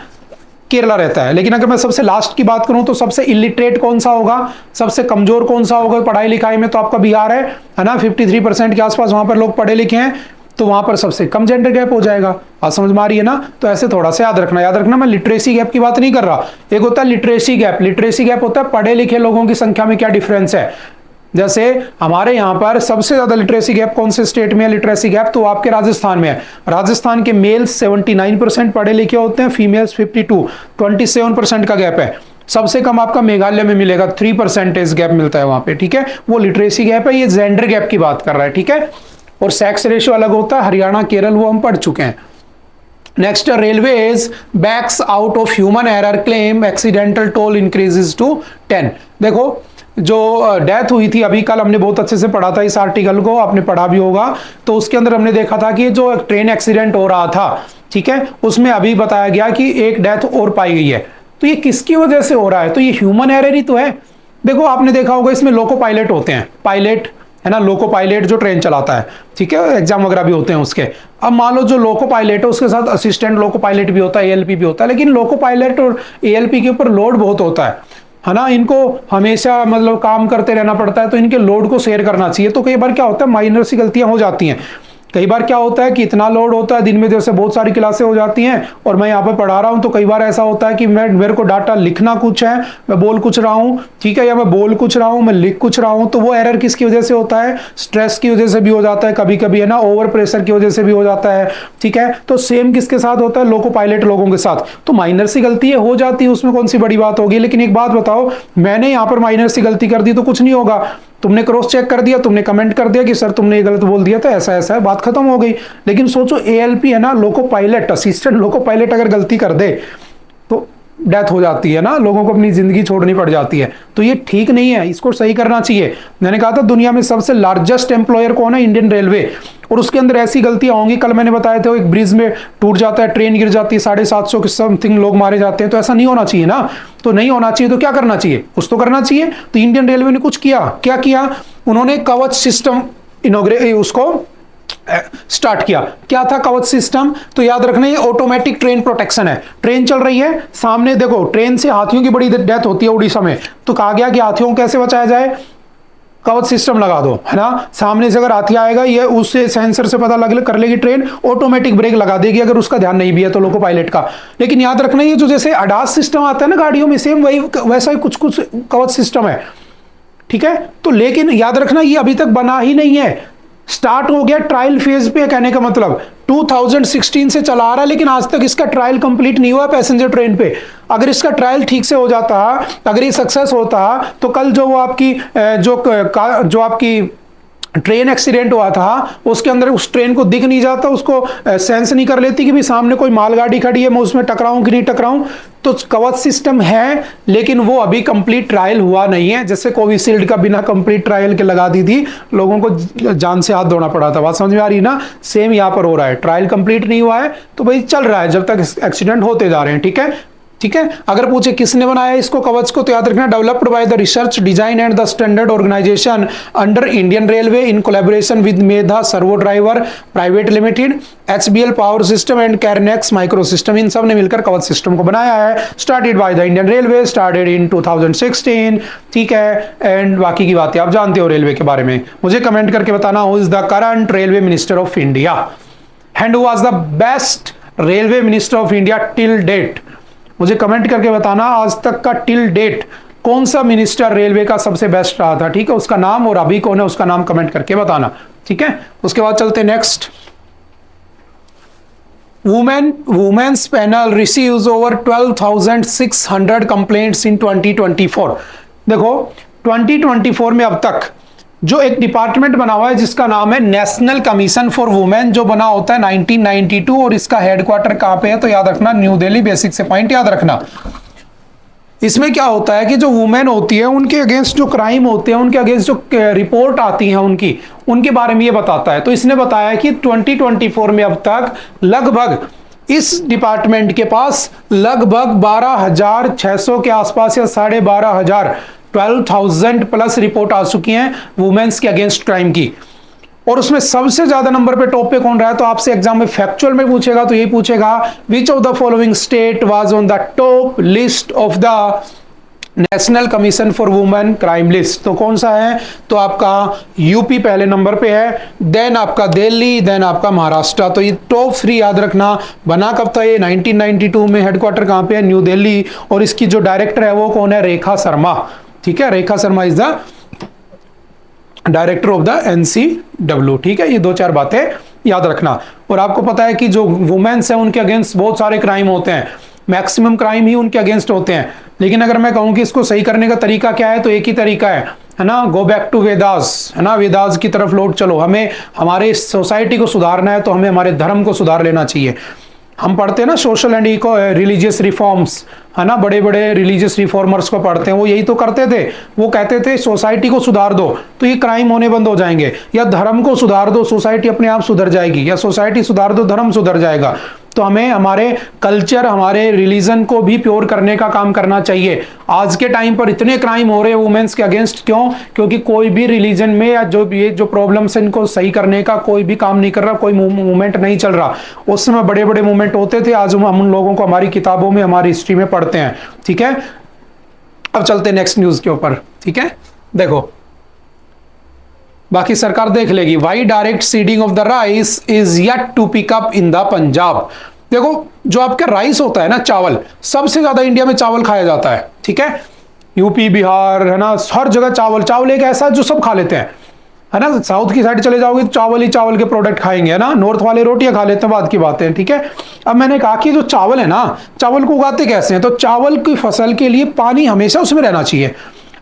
केरला रहता है। लेकिन अगर मैं सबसे लास्ट की बात करूं तो सबसे इलिटरेट कौन सा होगा, सबसे कमजोर कौन सा होगा पढ़ाई लिखाई में, तो आपका बिहार है ना, 53% के आसपास वहां पर लोग पढ़े लिखे हैं, तो वहां पर सबसे कम जेंडर गैप हो जाएगा। बात समझ में आ रही है ना। तो ऐसे थोड़ा सा याद रखना मैं लिटरेसी गैप की बात नहीं कर रहा। एक होता है लिटरेसी गैप होता है पढ़े लिखे लोगों की संख्या में क्या डिफरेंस है। जैसे हमारे यहाँ पर सबसे ज्यादा लिटरेसी गैप कौन से स्टेट में है, लिटरेसी गैप तो आपके राजस्थान में है। राजस्थान के मेल्स 79% पढ़े लिखे होते हैं, फीमेल्स 27% का गैप है। सबसे कम आपका मेघालय में मिलेगा, 3% गैप मिलता है वहां पे, ठीक है। वो लिटरेसी गैप है, ये जेंडर गैप की बात कर रहा है, ठीक है। और सेक्स रेशियो अलग होता है, हरियाणा केरल वो हम पढ़ चुके हैं। Next, railways backs out of human error claim accidental toll increases to 10। देखो जो डेथ हुई थी अभी कल, हमने बहुत अच्छे से पढ़ा था इस आर्टिकल को, आपने पढ़ा भी होगा, तो उसके अंदर हमने देखा था कि जो ट्रेन एक्सीडेंट हो रहा था, ठीक है, उसमें अभी बताया गया कि एक डेथ और पाई गई है। तो ये किसकी वजह से हो रहा है? तो ये ह्यूमन एरर ही तो है। देखो आपने देखा होगा इसमें लोको पायलट होते हैं, पायलट है ना, लोको पायलट जो ट्रेन चलाता है, ठीक है, एग्जाम वगैरह भी होते हैं उसके। अब मान लो जो लोको पायलट है उसके साथ असिस्टेंट लोको पायलट भी होता है, एएलपी भी होता है, लेकिन लोको पायलट और एएलपी के ऊपर लोड बहुत होता है ना, इनको हमेशा मतलब काम करते रहना पड़ता है, तो इनके लोड को शेयर करना चाहिए। तो कई बार क्या होता है, माइनर सी गलतियां हो जाती हैं। कई बार क्या होता है कि इतना लोड होता है दिन में, जैसे बहुत सारी क्लासें हो जाती हैं और मैं यहाँ पे पढ़ा रहा हूँ, तो कई बार ऐसा होता है कि मेरे को डाटा लिखना कुछ है, मैं बोल कुछ रहा हूँ, ठीक है, या मैं बोल कुछ रहा हूँ, मैं लिख कुछ रहा हूँ, तो वो एरर किसकी वजह से होता है? स्ट्रेस की वजह से भी हो जाता है कभी कभी, है ना, ओवर प्रेशर की वजह से भी हो जाता है, ठीक है। तो सेम किसके साथ होता है? लोको पायलट लोगों के साथ। तो माइनर सी गलती हो जाती है, उसमें कौन सी बड़ी बात होगी। लेकिन एक बात बताओ, मैंने यहाँ पर माइनर सी गलती कर दी तो कुछ नहीं होगा, तुमने क्रॉस चेक कर दिया, तुमने कमेंट कर दिया कि सर तुमने ये गलत बोल दिया था, ऐसा ऐसा है, बात खत्म हो गई। लेकिन सोचो एएलपी है ना, loco pilot, assistant loco pilot अगर गलती कर दे तो डेथ हो जाती है ना, लोगों को अपनी जिंदगी छोड़नी पड़ जाती है। तो ये ठीक नहीं है, इसको सही करना चाहिए। मैंने कहा था दुनिया में सबसे लार्जेस्ट एम्प्लॉयर कौन है? Indian railway. और उसके अंदर ऐसी गलतियां होंगी, कल मैंने बताया था एक ब्रिज में टूट जाता है, ट्रेन गिर जाती है, 750 के समथिंग लोग मारे जाते हैं। तो ऐसा नहीं होना चाहिए ना, तो नहीं होना चाहिए, तो क्या करना चाहिए? कुछ तो करना चाहिए। तो इंडियन रेलवे ने कुछ किया, क्या किया? उन्होंने कवच सिस्टम उसको स्टार्ट किया। क्या था कवच सिस्टम? तो याद रखना ये ऑटोमेटिक ट्रेन प्रोटेक्शन है। ट्रेन चल रही है, सामने देखो ट्रेन से हाथियों की बड़ी डेथ होती है उड़ीसा में, तो कहा गया कि हाथियों को कैसे बचाया जाए? कवच सिस्टम लगा दो, है ना। सामने से अगर हाथी आएगा, ये उससे सेंसर से पता लग कर लेगी ट्रेन, ऑटोमेटिक ब्रेक लगा देगी अगर उसका ध्यान नहीं भी है तो लोको पायलट का। लेकिन याद रखना ये जो जैसे अडास सिस्टम आता है ना गाड़ियों में, सेम वही वैसा ही कुछ कुछ कवच सिस्टम है, ठीक है। तो लेकिन याद रखना ये अभी तक बना ही नहीं है, स्टार्ट हो गया ट्रायल फेज पे। कहने का मतलब 2016 से चला आ रहा है, लेकिन आज तक इसका ट्रायल कंप्लीट नहीं हुआ पैसेंजर ट्रेन पे। अगर इसका ट्रायल ठीक से हो जाता, अगर ये सक्सेस होता, तो कल जो वो आपकी जो आपकी ट्रेन एक्सीडेंट हुआ था उसके अंदर उस ट्रेन को दिख नहीं जाता, उसको सेंस नहीं कर लेती कि भी सामने कोई मालगाड़ी खड़ी है, मैं उसमें टकराऊं कि नहीं टकराऊं। तो कवच सिस्टम है, लेकिन वो अभी कंप्लीट ट्रायल हुआ नहीं है। जैसे कोविशील्ड का बिना कंप्लीट ट्रायल के लगा दी थी, लोगों को जान से हाथ धोना पड़ा था। बात समझ में आ रही है ना? सेम यहां पर हो रहा है, ट्रायल कंप्लीट नहीं हुआ है तो भाई चल रहा है जब तक एक्सीडेंट होते जा रहे हैं, ठीक है। ठीक है, अगर पूछे किसने बनाया इसको कवच को, तो याद रखना developed by the research design and the standard organisation under Indian railway in collaboration with Medha servo driver private limited, HBL power system and Kernex micro system, इन सब ने मिलकर कवच सिस्टम को बनाया है। Started by the Indian railway, started in 2016, ठीक है। एंड बाकी की बातें आप जानते हो रेलवे के बारे में। मुझे कमेंट करके बताना who is the current railway minister of India and who was the best railway minister of India till date. मुझे कमेंट करके बताना आज तक का टिल डेट कौन सा मिनिस्टर रेलवे का सबसे बेस्ट रहा था, ठीक है, उसका नाम, और अभी कौन है उसका नाम कमेंट करके बताना, ठीक है। उसके बाद चलते next. Women's panel receives over 12,600 complaints in 2024। देखो 2024 में अब तक जो एक डिपार्टमेंट बना हुआ है जिसका नाम है नेशनल कमीशन फॉर वुमेन, जो बना होता है 1992, और इसका हेडक्वार्टर कहां पे है? तो याद रखना न्यू दिल्ली। बेसिक से पॉइंट याद रखना। इसमें क्या होता है कि जो वुमेन होती है उनके अगेंस्ट जो क्राइम होते हैं, उनके अगेंस्ट जो रिपोर्ट आती है उनके बारे में ये बताता है। तो इसने बताया कि 2024 में अब तक लगभग इस डिपार्टमेंट के पास लगभग 12,600 के आसपास या 12,500 12,000 प्लस रिपोर्ट आ चुकी हैं वुमेन्स के अगेंस्ट क्राइम की। और उसमें सबसे ज्यादा नंबर पे टॉप पे कौन रहा है? तो आपसे एग्जाम में फैक्चुअल में पूछेगा तो यही पूछेगा, which of the following state was on the top list of the national commission for women crime list. तो कौन सा है? तो आपका यूपी पहले नंबर पे है, देन आपका दिल्ली, देन आपका महाराष्ट्र। तो ये टॉप 3 याद रखना। बना कब था ये? 1992 में। हेडक्वार्टर कहां पे है? न्यू दिल्ली। और इसकी जो डायरेक्टर है वो कौन है? रेखा शर्मा, ठीक है। Rekha Sharma is the director of the NCW, ठीक है। ये 2-4 बातें याद रखना। और आपको पता है कि जो वुमेन्स हैं उनके अगेंस्ट बहुत सारे क्राइम होते हैं, मैक्सिमम क्राइम ही उनके अगेंस्ट होते हैं। लेकिन अगर मैं कहूं कि इसको सही करने का तरीका क्या है, तो एक ही तरीका है, है ना, गो बैक टू वेदास, है ना, वेदास की तरफ लौट चलो। हमें हमारे सोसाइटी को सुधारना है तो हमें हमारे धर्म को सुधार लेना चाहिए। हम पढ़ते हैं ना social and eco religious reforms, है ना, बड़े बड़े रिलीजियस रिफॉर्मर्स को पढ़ते हैं, वो यही तो करते थे। वो कहते थे सोसाइटी को सुधार दो तो ये क्राइम होने बंद हो जाएंगे, या धर्म को सुधार दो सोसाइटी अपने आप सुधर जाएगी, या सोसाइटी सुधार दो धर्म सुधर जाएगा। तो हमें हमारे कल्चर, हमारे रिलीजन को भी प्योर करने का काम करना चाहिए। आज के टाइम पर इतने क्राइम हो रहे हैं वुमेन्स के अगेंस्ट, क्यों? क्योंकि कोई भी रिलीजन में या जो प्रॉब्लम्स हैं इनको सही करने का कोई भी काम नहीं कर रहा, कोई मूवमेंट नहीं चल रहा। उस समय बड़े बड़े मूवमेंट होते थे, आज हम उन लोगों को हमारी किताबों में, हमारी हिस्ट्री में पढ़ते हैं। ठीक है, अब चलते हैं नेक्स्ट न्यूज के ऊपर। ठीक है, देखो बाकी सरकार देख लेगी। Why direct seeding of the rice is yet to pick up in the Punjab. देखो जो आपका राइस होता है ना, चावल, सबसे ज्यादा इंडिया में चावल खाया जाता है। ठीक है, यूपी, बिहार, है ना, हर जगह चावल। चावल एक ऐसा जो सब खा लेते हैं, है ना। साउथ की साइड चले जाओगे तो चावल ही चावल के प्रोडक्ट खाएंगे, है ना। नॉर्थ वाले रोटियां खा लेते हैं, बात की बात है। ठीक है, अब मैंने कहा कि जो चावल है ना, चावल को उगाते कैसे हैं? तो चावल की फसल के लिए पानी हमेशा उसमें रहना चाहिए।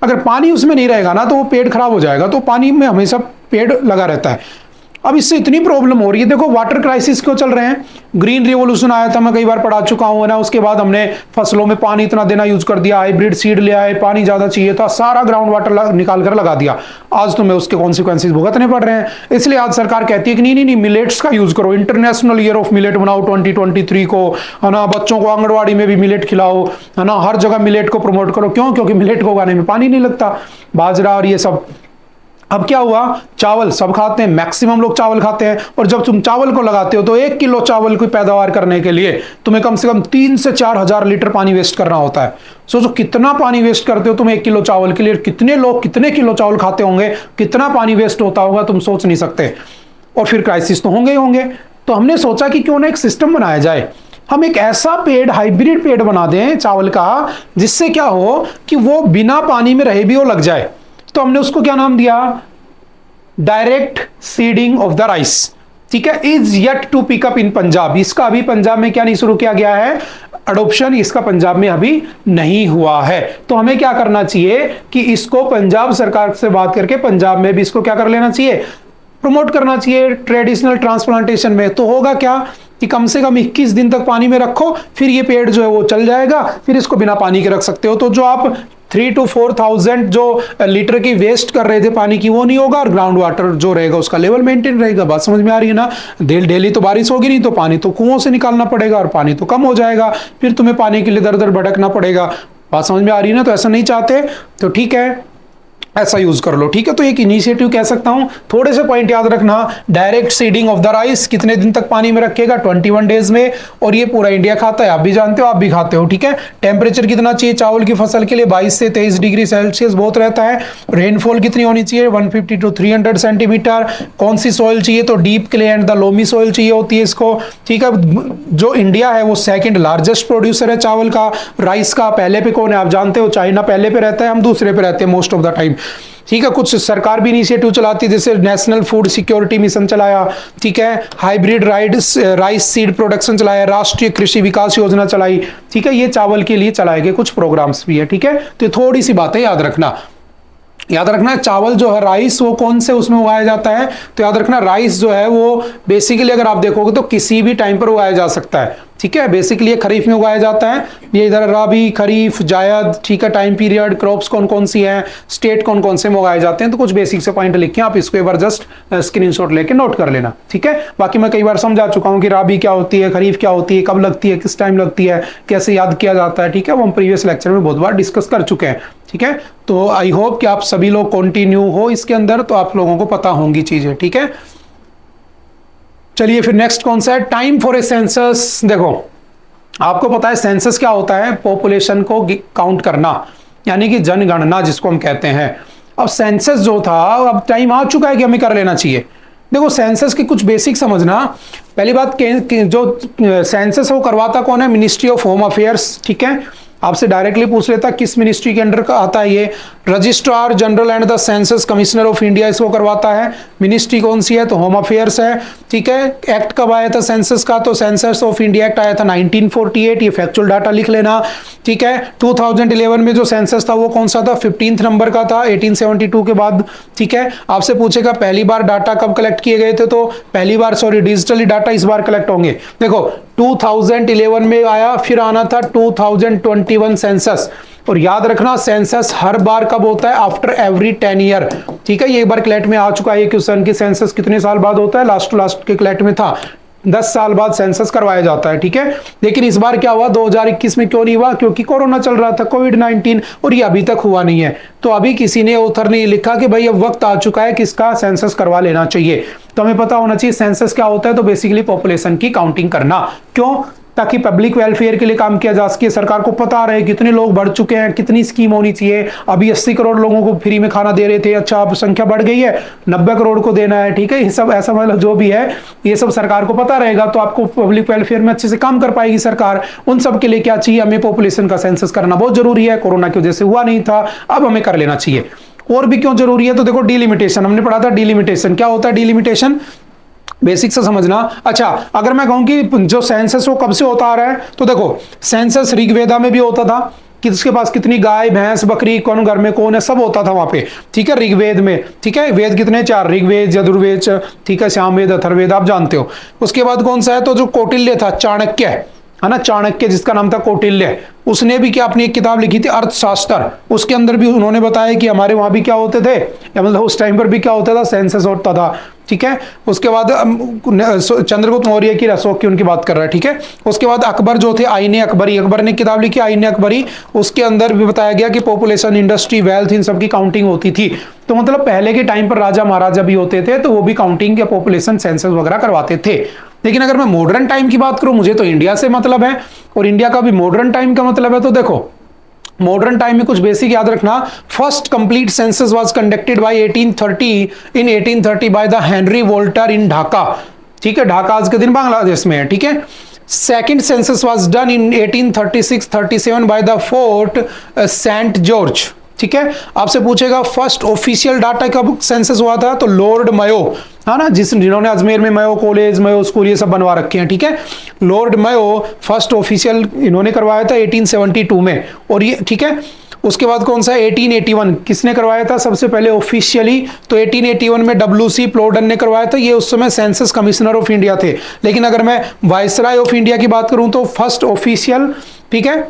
अगर पानी उसमें नहीं रहेगा ना तो वो पेड़ खराब हो जाएगा, तो पानी में हमेशा पेड़ लगा रहता है। अब इससे इतनी प्रॉब्लम हो रही है, देखो वाटर क्राइसिस क्यों चल रहे हैं। ग्रीन रिवॉल्यूशन आया था, मैं कई बार पढ़ा चुका हूं ना। उसके बाद हमने फसलों में पानी इतना देना यूज कर दिया, हाइब्रिड सीड ले आए, पानी ज्यादा चाहिए था, सारा ग्राउंड वाटर निकाल कर लगा दिया। आज तुम्हें उसके कॉन्सिक्वेंसेस भुगतने पड़ रहे हैं। इसलिए आज सरकार कहती है कि नहीं, मिलेट्स का यूज करो, इंटरनेशनल ईयर ऑफ मिलेट बनाओ 2023 को, है ना। बच्चों को आंगनवाड़ी में भी मिलेट खिलाओ, है ना, हर जगह मिलेट को प्रमोट करो। क्यों? क्योंकि मिलेट को उगाने में पानी नहीं लगता, बाजरा और ये सब। अब क्या हुआ, चावल सब खाते हैं, मैक्सिमम लोग चावल खाते हैं, और जब तुम चावल को लगाते हो तो 1 किलो चावल की पैदावार करने के लिए तुम्हें कम से कम 3 से 4 हजार लीटर पानी वेस्ट करना होता है। सोचो कितना पानी वेस्ट करते हो तुम 1 किलो चावल के लिए। कितने लोग कितने किलो चावल खाते होंगे, कितना पानी वेस्ट होता होगा, तुम सोच नहीं सकते। और फिर क्राइसिस तो होंगे ही होंगे। तो हमने सोचा कि क्यों ना एक सिस्टम बनाया जाए, हम एक ऐसा पेड़, हाइब्रिड पेड़ बना दें चावल का, जिससे क्या हो कि वो बिना पानी में रहे भी वो लग जाए। तो हमने उसको क्या नाम दिया, direct seeding of the rice. ठीक है, is yet to pick up in Punjab. इसका अभी पंजाब में क्या नहीं शुरू किया गया है, अडोप्शन इसका पंजाब में अभी नहीं हुआ है। तो हमें क्या करना चाहिए कि इसको पंजाब सरकार से बात करके पंजाब में भी इसको क्या कर लेना चाहिए, प्रमोट करना चाहिए ट्रेडिशनल ट्रांसप्लांटेशन में। तो होगा क्या कि कम से कम 21 दिन तक पानी में रखो, फिर ये पेड़ जो है वो चल जाएगा, फिर इसको बिना पानी के रख सकते हो। तो जो आप 3 to 4,000 जो लीटर की वेस्ट कर रहे थे पानी की, वो नहीं होगा, और ग्राउंड वाटर जो रहेगा उसका लेवल मेंटेन रहेगा। बात समझ में आ रही है ना। डेली तो बारिश होगी नहीं, तो पानी तो कुओं से निकालना पड़ेगा और पानी तो कम हो जाएगा, फिर तुम्हें पानी के लिए दर दर भटकना पड़ेगा। बात समझ में आ रही है ना। तो ऐसा नहीं चाहते, तो ठीक है ऐसा यूज कर लो। ठीक है, तो एक इनिशिएटिव कह सकता हूं। थोड़े से पॉइंट याद रखना, direct seeding of the rice कितने दिन तक पानी में रखेगा, 21 डेज में, और ये पूरा इंडिया खाता है, आप भी जानते हो, आप भी खाते हो। ठीक है, टेम्परेचर कितना चाहिए चावल की फसल के लिए, 22 से 23 डिग्री सेल्सियस बहुत रहता है। रेनफॉल कितनी होनी चाहिए, 150 to 300 सेंटीमीटर। कौन सी सॉइल चाहिए, तो deep clay and the loamy soil चाहिए होती है इसको। ठीक है, जो इंडिया है वो सेकंड लार्जेस्ट प्रोड्यूसर है चावल का, राइस का। पहले पे कौन है आप जानते हो, चाइना पहले पे रहता है, हम दूसरे पे रहते हैं मोस्ट ऑफ द टाइम। ठीक है, कुछ सरकार भी इनिशिएटिव चलाती है, जैसे नेशनल फूड सिक्योरिटी मिशन चलाया। ठीक है, हाइब्रिड राइस सीड प्रोडक्शन चलाया, राष्ट्रीय कृषि विकास योजना चलाई। ठीक है, ये चावल के लिए चलाए गए कुछ प्रोग्राम्स भी है। ठीक है, तो थोड़ी सी बातें याद रखना। याद रखना चावल जो है राइस वो कौन से उसमें उगाया जाता है, तो याद रखना राइस जो है वो बेसिकली अगर आप देखोगे तो किसी भी टाइम पर उगाया जा सकता है। ठीक है, बेसिकली ये खरीफ में उगाया जाता है। ये इधर राबी, खरीफ, जायद, ठीक है, टाइम पीरियड, क्रॉप्स कौन कौन सी हैं, स्टेट कौन कौन से में उगाए जाते हैं। तो कुछ बेसिक से पॉइंट लिखे, आप इसको एक बार जस्ट स्क्रीनशॉट लेके नोट कर लेना। ठीक है, बाकी मैं कई बार समझा चुका हूँ कि राबी क्या होती है, खरीफ क्या होती है, कब लगती है, किस टाइम लगती है, कैसे याद किया जाता है। ठीक है, वो हम प्रीवियस लेक्चर में बहुत बार डिस्कस कर चुके हैं। ठीक है, तो आई होप कि आप सभी लोग कंटिन्यू हो इसके अंदर, तो आप लोगों को पता होंगी चीजें। ठीक है, चलिए फिर नेक्स्ट कौन सा है, टाइम फॉर ए सेंसस। देखो आपको पता है सेंसस क्या होता है, पॉपुलेशन को काउंट करना, यानी कि जनगणना जिसको हम कहते हैं। अब सेंसस जो था, अब टाइम आ चुका है कि हमें कर लेना चाहिए। देखो सेंसस की कुछ बेसिक समझना। पहली बात जो सेंसस है वो करवाता कौन है, मिनिस्ट्री ऑफ होम अफेयर्स। ठीक है, आपसे डायरेक्टली पूछ लेता किस मिनिस्ट्री के अंडर का आता है ये, registrar general and the census commissioner of India इसको करवाता है। मिनिस्ट्री कौन सी है? तो होम अफेयर्स है। ठीक है, एक्ट कब आया था सेंसस का? तो सेंसस ऑफ इंडिया एक्ट आया था 1948, ये फैक्चुअल डाटा लिख लेना। ठीक है, 2011 में जो सेंसस था वो कौन सा था? 15th नंबर का था 1872 के बाद। ठीक है, आपसे पूछेगा पहली बार डाटा कब कलेक्ट किए गए थे? तो पहली बार डिजिटली डाटा इस बार कलेक्ट होंगे। देखो 2011 में आया, फिर आना था 2021 सेंसस। और याद रखना सेंसस हर बार कब होता है? After every 10 year. ठीक है, ये एक बार क्लैट में आ चुका है क्वेश्चन की सेंसस कितने साल बाद होता है, लास्ट के क्लैट में था 10 साल बाद सेंसस करवाया जाता है। ठीक है, लेकिन इस बार क्या हुआ 2021 में क्यों नहीं हुआ? क्योंकि कोरोना चल रहा था, कोविड-19, और ये अभी तक हुआ नहीं है। तो अभी किसी ने ऑथर ने लिखा कि भाई अब वक्त आ चुका है किसका सेंसस करवा लेना चाहिए। तो हमें पता होना चाहिए सेंसस क्या होता है। तो बेसिकली पॉपुलेशन की काउंटिंग करना, क्यों? ताकि पब्लिक वेलफेयर के लिए काम किया जा सके। सरकार को पता रहे कितने लोग बढ़ चुके हैं, कितनी स्कीम होनी चाहिए। अभी 80 करोड़ लोगों को फ्री में खाना दे रहे थे, अच्छा अब संख्या बढ़ गई है 90 करोड़ को देना है। ठीक है, ये सब ऐसा मतलब जो भी है ये सब सरकार को पता रहेगा, तो आपको पब्लिक वेलफेयर में अच्छे से काम कर पाएगी सरकार। उन सब के लिए क्या चाहिए? हमें पॉपुलेशन का सेंसस करना बहुत जरूरी है। कोरोना की वजह से हुआ नहीं था, अब हमें कर लेना चाहिए। और भी क्यों जरूरी है? तो देखो डिलिमिटेशन हमने पढ़ा था। डिलिमिटेशन क्या होता है? डिलिमिटेशन बेसिक से समझना। अच्छा, अगर मैं कहूं कि जो सेंसस वो कब से होता आ रहा है, तो देखो सेंसस ऋग्वेदा में भी होता था, किसके पास कितनी गाय भैंस बकरी कौन घर में कौन है सब होता था वहां पे। ठीक है, ऋग्वेद में। ठीक है, वेद कितने? 4, ऋग्वेद, यजुर्वेद, ठीक है, सामवेद, अथर्ववेद, आप जानते हो। उसके बाद कौन सा है? तो जो कौटिल्य था, चाणक्य है ना, चाणक्य जिसका नाम था कौटिल्य, उसने भी क्या अपनी एक किताब लिखी थी अर्थशास्त्र। उसके अंदर भी उन्होंने बताया कि हमारे वहां भी क्या होते थे, या मतलब उस टाइम पर भी क्या होता था, सेंसस होता था। ठीक है, उसके बाद चंद्रगुप्त मौर्य की, अशोक की उनकी बात कर रहा है। ठीक है, उसके बाद अकबर जो थे, आईने अकबरी, अकबर ने किताब लिखी आईने अकबरी। उसके अंदर भी बताया गया कि पॉपुलेशन, इंडस्ट्री, वेल्थ, इन सब की काउंटिंग होती थी। तो मतलब पहले के टाइम पर राजा महाराजा भी होते थे, तो वो भी काउंटिंग या पॉपुलेशन सेंसस वगैरह करवाते थे। लेकिन अगर मैं मॉडर्न टाइम की बात करूं, मुझे तो इंडिया से मतलब है, और इंडिया का भी मॉडर्न टाइम का मतलब है। तो देखो मॉडर्न टाइम में कुछ बेसिक याद रखना। First complete census was conducted by 1830 by the Henry Walter in Dhaka. ठीक है, ढाका आज के दिन बांग्लादेश में है। ठीक है, second census was done in 1836-37 by the Fort Saint George. ठीक है, आपसे पूछेगा फर्स्ट ऑफिशियल डाटा कब सेंसस हुआ था? तो लॉर्ड मयो, है ना, जिन्होंने अजमेर में मयो कॉलेज, मयो स्कूल ये सब बनवा रखे हैं। ठीक है, लॉर्ड मयो फर्स्ट ऑफिशियल इन्होंने करवाया था 1872 में। और ये ठीक है, उसके बाद कौन सा? 1881 किसने करवाया था सबसे पहले ऑफिशियली? तो 1881 में WC प्लोडन ने करवाया था। ये उस समय सेंसस कमिश्नर ऑफ इंडिया थे। लेकिन अगर मैं वायसराय ऑफ इंडिया की बात करूं तो फर्स्ट ऑफिशियल, ठीक है,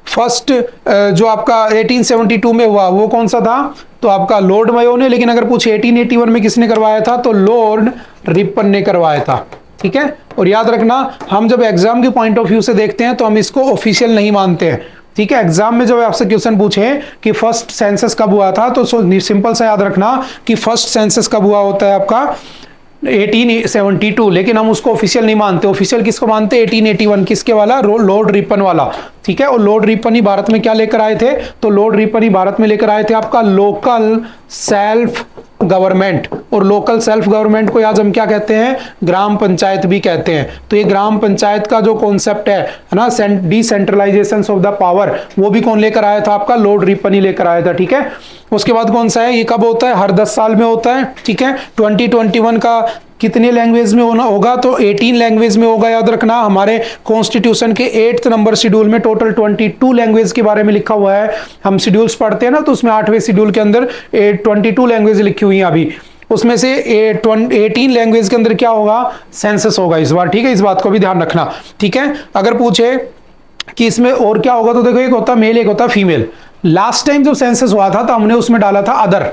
फर्स्ट जो आपका 1872 में हुआ वो कौन सा था? तो आपका लॉर्ड मयो ने। लेकिन अगर पूछे 1881 में किसने करवाया था, तो लॉर्ड रिपन ने करवाया था। ठीक है, और याद रखना हम जब एग्जाम के पॉइंट ऑफ व्यू से देखते हैं तो हम इसको ऑफिशियल नहीं मानते हैं। ठीक है, एग्जाम में जब आपसे क्वेश्चन पूछे कि फर्स्ट सेंसस कब हुआ था, तो सिंपल सा याद रखना कि फर्स्ट सेंसस कब हुआ होता है आपका 1872। लेकिन हम उसको ऑफिशियल नहीं मानते। ऑफिशियल किसको मानते हैं? 1881 किसके वाला? लॉर्ड रिपन वाला। ठीक है, और लॉर्ड रिपन ही भारत में क्या लेकर आए थे? तो लॉर्ड रिपन ही भारत में लेकर आए थे आपका लोकल सेल्फ गवर्नमेंट। और लोकल सेल्फ गवर्नमेंट को आज हम क्या कहते हैं? ग्राम पंचायत भी कहते हैं। तो ये ग्राम पंचायत का जो कॉन्सेप्ट है ना, डिसेंट्रलाइजेशन ऑफ द पावर, वो भी कौन लेकर आया था? आपका लॉर्ड रिपन ही लेकर आया था। ठीक है, उसके बाद कौन सा है? ये कब होता है? हर 10 साल में होता है। ठीक है, 2021 का कितने लैंग्वेज में होना होगा? तो 18 लैंग्वेज में होगा। याद रखना हमारे कॉन्स्टिट्यूशन के 8th नंबर शेड्यूल में टोटल 22 लैंग्वेज के बारे में लिखा हुआ है। हम शेड्यूल्स पढ़ते हैं ना, तो उसमें 8वें शेड्यूल के अंदर 22 लैंग्वेज लिखी हुई है अभी। उसमें से 18 लैंग्वेज के अंदर क्या होगा? सेंसस होगा इस बार। ठीक है, इस बात को भी ध्यान रखना। ठीक है, अगर पूछे कि इसमें और क्या होगा, तो देखो एक होता मेल, एक होता फीमेल। लास्ट टाइम जब सेंसस हुआ था तो हमने उसमें डाला था अदर।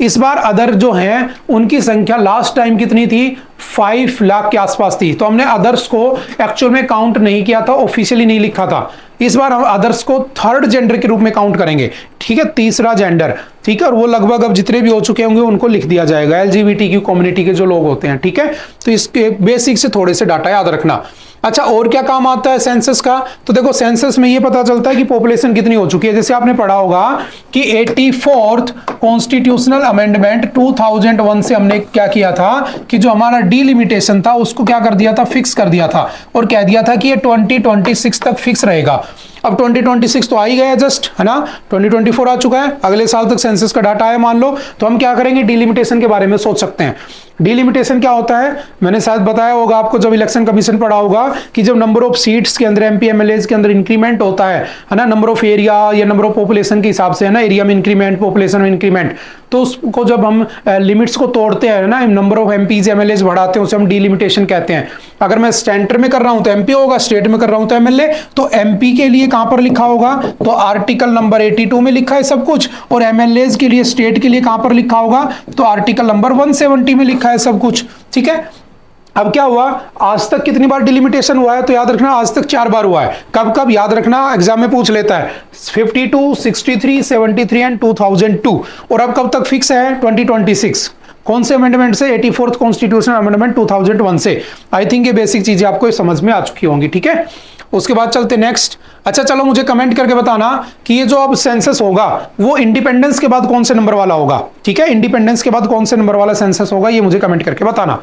इस बार अदर जो हैं उनकी संख्या लास्ट टाइम कितनी थी? 5 लाख के आसपास थी। तो हमने अदर्स को एक्चुअल में काउंट नहीं किया था, ऑफिशियली नहीं लिखा था। इस बार हम अदर्स को थर्ड जेंडर के रूप में काउंट करेंगे। ठीक है, तीसरा जेंडर। ठीक है, और वो लगभग अब जितने भी हो चुके होंगे उनको लिख दिया जाएगा, LGBTQ कम्युनिटी के जो लोग होते हैं। ठीक है, तो इसके बेसिक से थोड़े से डाटा याद रखना। अच्छा, और क्या काम आता है सेंसस का? तो देखो सेंसस में ये पता चलता है कि पॉपुलेशन कितनी हो चुकी है। जैसे आपने पढ़ा होगा कि 84th कॉन्स्टिट्यूशनल अमेंडमेंट 2001 से हमने क्या किया था कि जो हमारा डीलिमिटेशन था उसको क्या कर दिया था, फिक्स कर दिया था और कह दिया था कि ये 2026 तक फिक्स रहेगा। अब 2026 तो आ ही गया जस्ट, है ना, 2024 आ चुका है, अगले साल तक सेंसस का डाटा है मान लो, तो हम क्या करेंगे, डीलिमिटेशन के बारे में सोच सकते हैं। डीलिमिटेशन क्या होता है, मैंने शायद बताया होगा आपको जब इलेक्शन कमीशन पढ़ा होगा कि जब नंबर ऑफ सीट्स के अंदर एमपी एमएलएज के अंदर इंक्रीमेंट होता है ना, नंबर ऑफ एरिया या नंबर ऑफ पॉपुलेशन के हिसाब से, है ना, एरिया में इंक्रीमेंट, पॉपुलेशन में इंक्रीमेंट, तो उसको जब हम लिमिट्स को तोड़ते हैं ना, नंबर ऑफ एमपीज एमएलएज बढ़ाते हैं, उसे हम डीलिमिटेशन कहते हैं। अगर मैं सेंटर में कर रहा हूं तो एमपी होगा, स्टेट में कर रहा हूं तो एमएलए, तो एमपी के लिए कहां पर लिखा होगा, तो आर्टिकल नंबर 82 में लिखा है सब कुछ, और एमएलएज के लिए, स्टेट के लिए कहां पर लिखा होगा, तो आर्टिकल नंबर 170 में लिखा है सब कुछ, ठीक है। अब क्या हुआ, आज तक कितनी बार डिलिमिटेशन हुआ है, तो याद रखना आज तक 4 बार हुआ है। कब कब याद रखना, एग्जाम में पूछ लेता है, 52, 63, 73 एंड 2002। और अब कब तक फिक्स है, 2026। कौन से अमेंडमेंट से, 84th कॉन्स्टिट्यूशन अमेंडमेंट 2001 से। आई थिंक ये बेसिक चीजें आपको समझ में आ चुकी होंगी, ठीक है। उसके बाद चलते नेक्स्ट। अच्छा चलो मुझे कमेंट करके बताना कि ये जो अब सेंसस होगा वो इंडिपेंडेंस के बाद कौन से नंबर वाला होगा, ठीक है, इंडिपेंडेंस के बाद कौन से नंबर वाला सेंसस होगा, ये मुझे कमेंट करके बताना।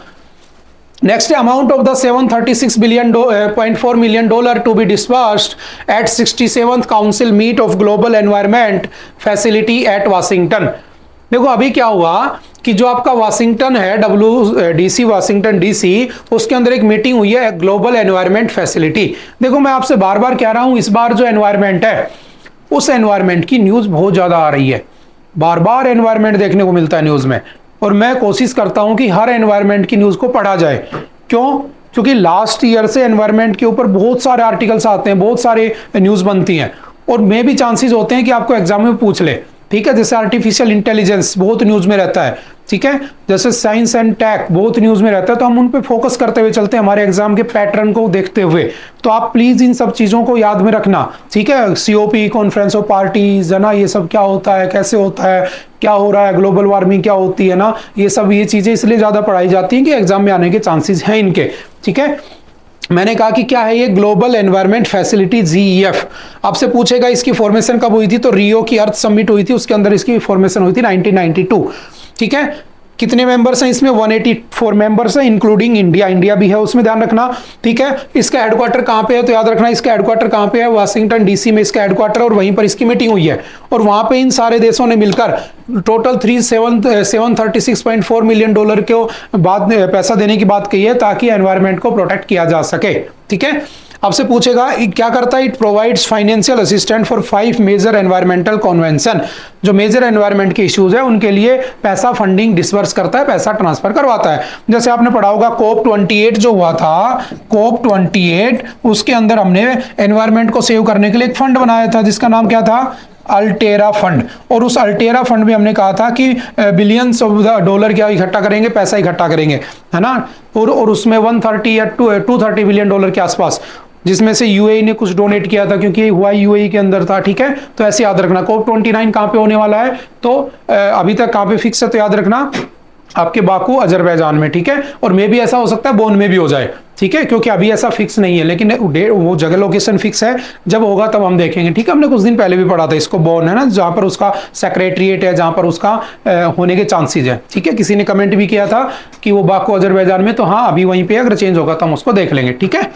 Next, amount of the $736.4 million to be disbursed at 67th Council meet of Global Environment Facility at Washington। देखो अभी क्या हुआ कि जो आपका वाशिंगटन है, WDC वाशिंगटन DC, उसके अंदर एक मीटिंग हुई है ग्लोबल एनवायरमेंट फैसिलिटी। देखो मैं आपसे बार बार कह रहा हूं, इस बार जो एनवायरमेंट है उस एनवायरमेंट की न्यूज बहुत ज्यादा आ रही है, बार बार एनवायरमेंट देखने को मिलता है न्यूज में, और मैं कोशिश करता हूं कि हर एनवायरमेंट की न्यूज को पढ़ा जाए। क्यों? क्योंकि लास्ट ईयर से एनवायरमेंट के ऊपर बहुत सारे आर्टिकल्स आते हैं, बहुत सारे न्यूज बनती हैं, और मे भी चांसेस होते हैं कि आपको एग्जाम में पूछ ले, ठीक है। जैसे आर्टिफिशियल इंटेलिजेंस बहुत न्यूज में रहता है, ठीक है, जैसे साइंस एंड टेक बहुत न्यूज में रहता है, तो हम उन पे फोकस करते हुए चलते हैं हमारे एग्जाम के पैटर्न को देखते हुए। तो आप प्लीज इन सब चीजों को याद में रखना, ठीक है। COP, कॉन्फ्रेंस ऑफ पार्टीज, है ना, ये सब क्या होता है, कैसे होता है, क्या हो रहा है, ग्लोबल वार्मिंग क्या होती है ना, ये सब ये चीजें इसलिए ज्यादा पढ़ाई जाती हैं कि एग्जाम में आने के चांसेस हैं इनके, ठीक है। मैंने कहा कि क्या है ये ग्लोबल एनवायरनमेंट फैसिलिटी GEF। आपसे पूछेगा इसकी फॉर्मेशन कब हुई थी, तो रियो की अर्थ समिट हुई थी, उसके अंदर इसकी फॉर्मेशन हुई थी 1992, ठीक है। कितने मेंबर्स हैं इसमें, 184 मेंबर्स हैं इंक्लूडिंग इंडिया, इंडिया भी है उसमें, ध्यान रखना, ठीक है। इसका हेडक्वार्टर कहां पे है, तो याद रखना इसका हेडक्वार्टर कहां पे है, वाशिंगटन DC में इसका हेडक्वार्टर, और वहीं पर इसकी मीटिंग हुई है, और वहां पे इन सारे देशों ने मिलकर टोटल $736.4 मिलियन को बाद पैसा देने की बात कही है ताकि एनवायरमेंट को प्रोटेक्ट किया जा सके, ठीक है। आपसे पूछेगा क्या करता है, it provides financial assistant for 5 major environmental convention. जो मेजर एनवायरमेंट के इश्यूज है उनके लिए पैसा फंडिंग डिसबर्स करता है, पैसा ट्रांसफर करवाता है। जैसे आपने पढ़ा होगा COP28 जो हुआ था, COP28, उसके अंदर हमने एनवायरमेंट को सेव करने के लिए एक फंड बनाया था जिसका नाम क्या था, अल्टेरा फंड। और उस अल्टेरा फंड में हमने कहा था कि बिलियंस ऑफ डॉलर क्या इकट्ठा करेंगे, पैसा इकट्ठा करेंगे, है ना, और उसमें 130 या 230 बिलियन डॉलर के आसपास, जिसमें से UAE ने कुछ डोनेट किया था क्योंकि हुआ UAE के अंदर था, ठीक है। तो ऐसे याद रखना COP29 कहां पे होने वाला है, तो अभी तक कहां पे फिक्स है, तो याद रखना आपके बाकू अजरबैजान में, ठीक है। और मे भी ऐसा हो सकता है बोन में भी हो जाए, ठीक है, क्योंकि अभी ऐसा फिक्स नहीं है, लेकिन वो जगह लोकेशन फिक्स है, जब होगा तब हम देखेंगे, ठीक है। हमने कुछ दिन पहले भी पढ़ा था इसको, बोन है ना, जहां पर उसका सेक्रेटरीट है, जहां पर उसका होने के चांसेस है, ठीक है। किसी ने कमेंट भी किया था कि वो बाकू अजरबैजान में, तो हाँ अभी वहीं पे, अगर चेंज होगा तो हम उसको देख लेंगे, ठीक है।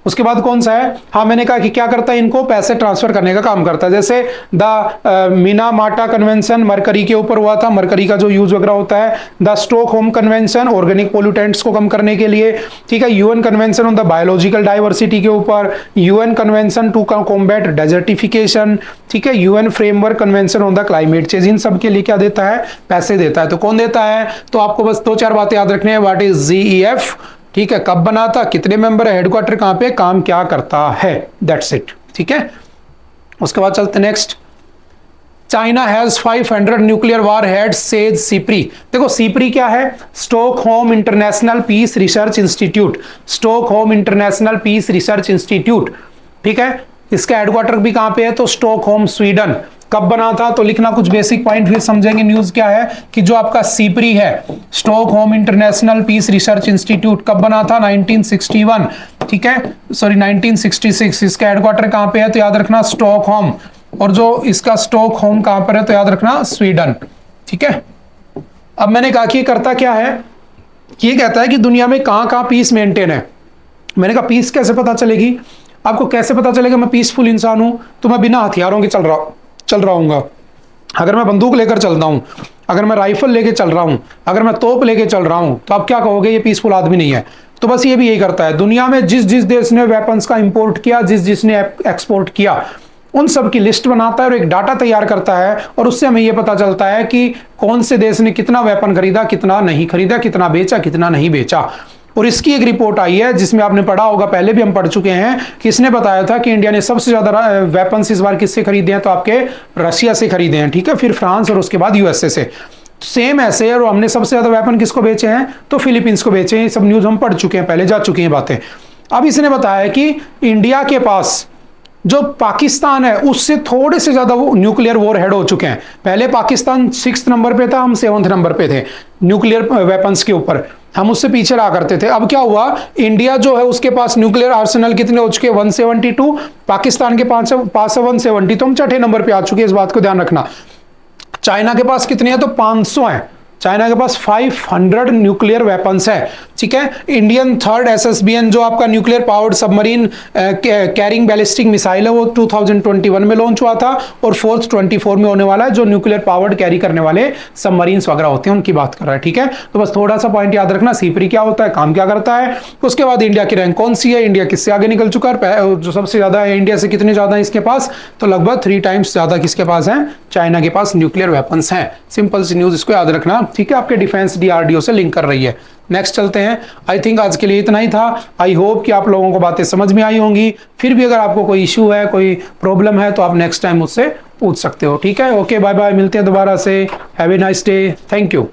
उसके बाद कौन सा है, हाँ मैंने कहा कि क्या करता है, इनको पैसे ट्रांसफर करने का काम करता है। जैसे द मिनामाटा कन्वेंशन मरकरी के ऊपर हुआ था, मरकरी का जो यूज वगैरह होता है। The Stockholm convention organic pollutants को कम करने के लिए, ठीक है। UN convention on the biological diversity के ऊपर, UN convention to combat desertification, ठीक है। UN framework convention on the climate change, इन सब के लिए क्या देता है, पैसे देता है। तो कौन देता है, तो आपको बस 2-4 बातें याद रखनी है, व्हाट इज GEF, ठीक है, कब बना था, कितने मेंबर है, हेडक्वार्टर कहां पे, काम क्या करता है, दैट्स इट, ठीक है। उसके बाद चलते next. China has 500 nuclear warheads says SIPRI. देखो सीप्री क्या है, Stockholm international Peace Research institute, Stockholm international Peace Research institute, ठीक है। इसका हेडक्वार्टर भी कहां पे है, तो स्टॉकहोम स्वीडन। कब बना था, तो लिखना कुछ बेसिक पॉइंट फिर समझेंगे। न्यूज क्या है कि जो आपका सीप्री है, Stockholm international Peace Research Institute, कब बना था, 1961, ठीक है, सॉरी 1966। इसका हेडक्वार्टर कहां पे है, तो याद रखना स्टॉकहोम, और जो इसका स्टॉकहोम कहां पर है, तो याद रखना स्वीडन, ठीक है। अब मैंने कहा कि ये करता क्या है, ये कहता है कि दुनिया में कहाँ कहाँ पीस मेंटेन है। मैंने कहा पीस कैसे पता चलेगी, आपको कैसे पता चलेगा मैं पीसफुल इंसान हूं? तो मैं बिना हथियारों के चल रहा हूँगा। अगर मैं बंदूक लेकर चलता हूं, अगर मैं राइफल लेके चल रहा हूं, अगर मैं तोप लेके चल रहा हूं, तो आप क्या कहोगे? ये पीसफुल आदमी नहीं है। तो बस ये भी यही करता है। दुनिया में जिस जिस देश ने वेपन्स का इंपोर्ट किया, जिस जिसने एक्सपोर्ट किया, उन सब की लिस्ट बनाता है और एक डाटा तैयार करता है, और उससे हमें यह पता चलता है कि कौन से देश ने कितना वेपन खरीदा, कितना नहीं खरीदा, कितना बेचा, कितना नहीं बेचा। और इसकी एक रिपोर्ट आई है जिसमें आपने पढ़ा होगा, पहले भी हम पढ़ चुके हैं, कि इसने बताया था कि इंडिया ने सबसे ज्यादा वेपन्स इस बार किससे खरीदे हैं? तो आपके रशिया से खरीदे हैं, ठीक है, फिर फ्रांस और उसके बाद यूएसए से। सेम ऐसे, और हमने सबसे ज्यादा वेपन किसको बेचे हैं? तो फिलीपींस को बेचे हैं। ये सब न्यूज हम पढ़ चुके हैं, पहले जा चुकी हैं बातें। अब इसने बताया कि इंडिया के पास जो पाकिस्तान है उससे थोड़े से ज्यादा वो न्यूक्लियर वॉर हेड हो चुके हैं। पहले पाकिस्तान 6th नंबर पे था, हम 7th नंबर पे थे न्यूक्लियर वेपन्स के ऊपर, हम उससे पीछे रहा करते थे। अब क्या हुआ, इंडिया जो है उसके पास न्यूक्लियर आर्सेनल कितने हो चुके हैं? 172। पाकिस्तान के पास 170, तो हम 6ठे नंबर पे आ चुके हैं, इस बात को ध्यान रखना। चाइना के पास कितने हैं? तो 500 हैं। चाइना के पास 500 न्यूक्लियर वेपन्स है, ठीक है। इंडियन 3rd SSBN जो आपका nuclear powered submarine carrying ballistic missile है, वो 2021 में लॉन्च हुआ था, और 4th 24 में होने वाला है, जो न्यूक्लियर पावर्ड कैरी करने वाले सबमरीन्स वगैरह होते हैं उनकी बात कर रहा है, ठीक है। तो बस थोड़ा सा पॉइंट याद रखना, सीपरी क्या होता है, काम क्या करता है। उसके बाद इंडिया की रैंक कौन सी है, इंडिया किससे आगे निकल चुका है, जो सबसे ज्यादा है इंडिया से कितने ज्यादा है इसके पास? तो लगभग 3 टाइम्स ज्यादा किसके पास है? चाइना के पास न्यूक्लियर वेपन्स हैं। सिंपल सी न्यूज, इसको याद रखना, ठीक है। आपके डिफेंस DRDO से लिंक कर रही है। नेक्स्ट चलते हैं। आई थिंक आज के लिए इतना ही था। आई होप कि आप लोगों को बातें समझ में आई होंगी। फिर भी अगर आपको कोई इशू है, कोई प्रॉब्लम है, तो आप नेक्स्ट टाइम मुझसे पूछ सकते हो, ठीक है। ओके, बाय बाय, मिलते हैं दोबारा से। Have a nice day, thank you.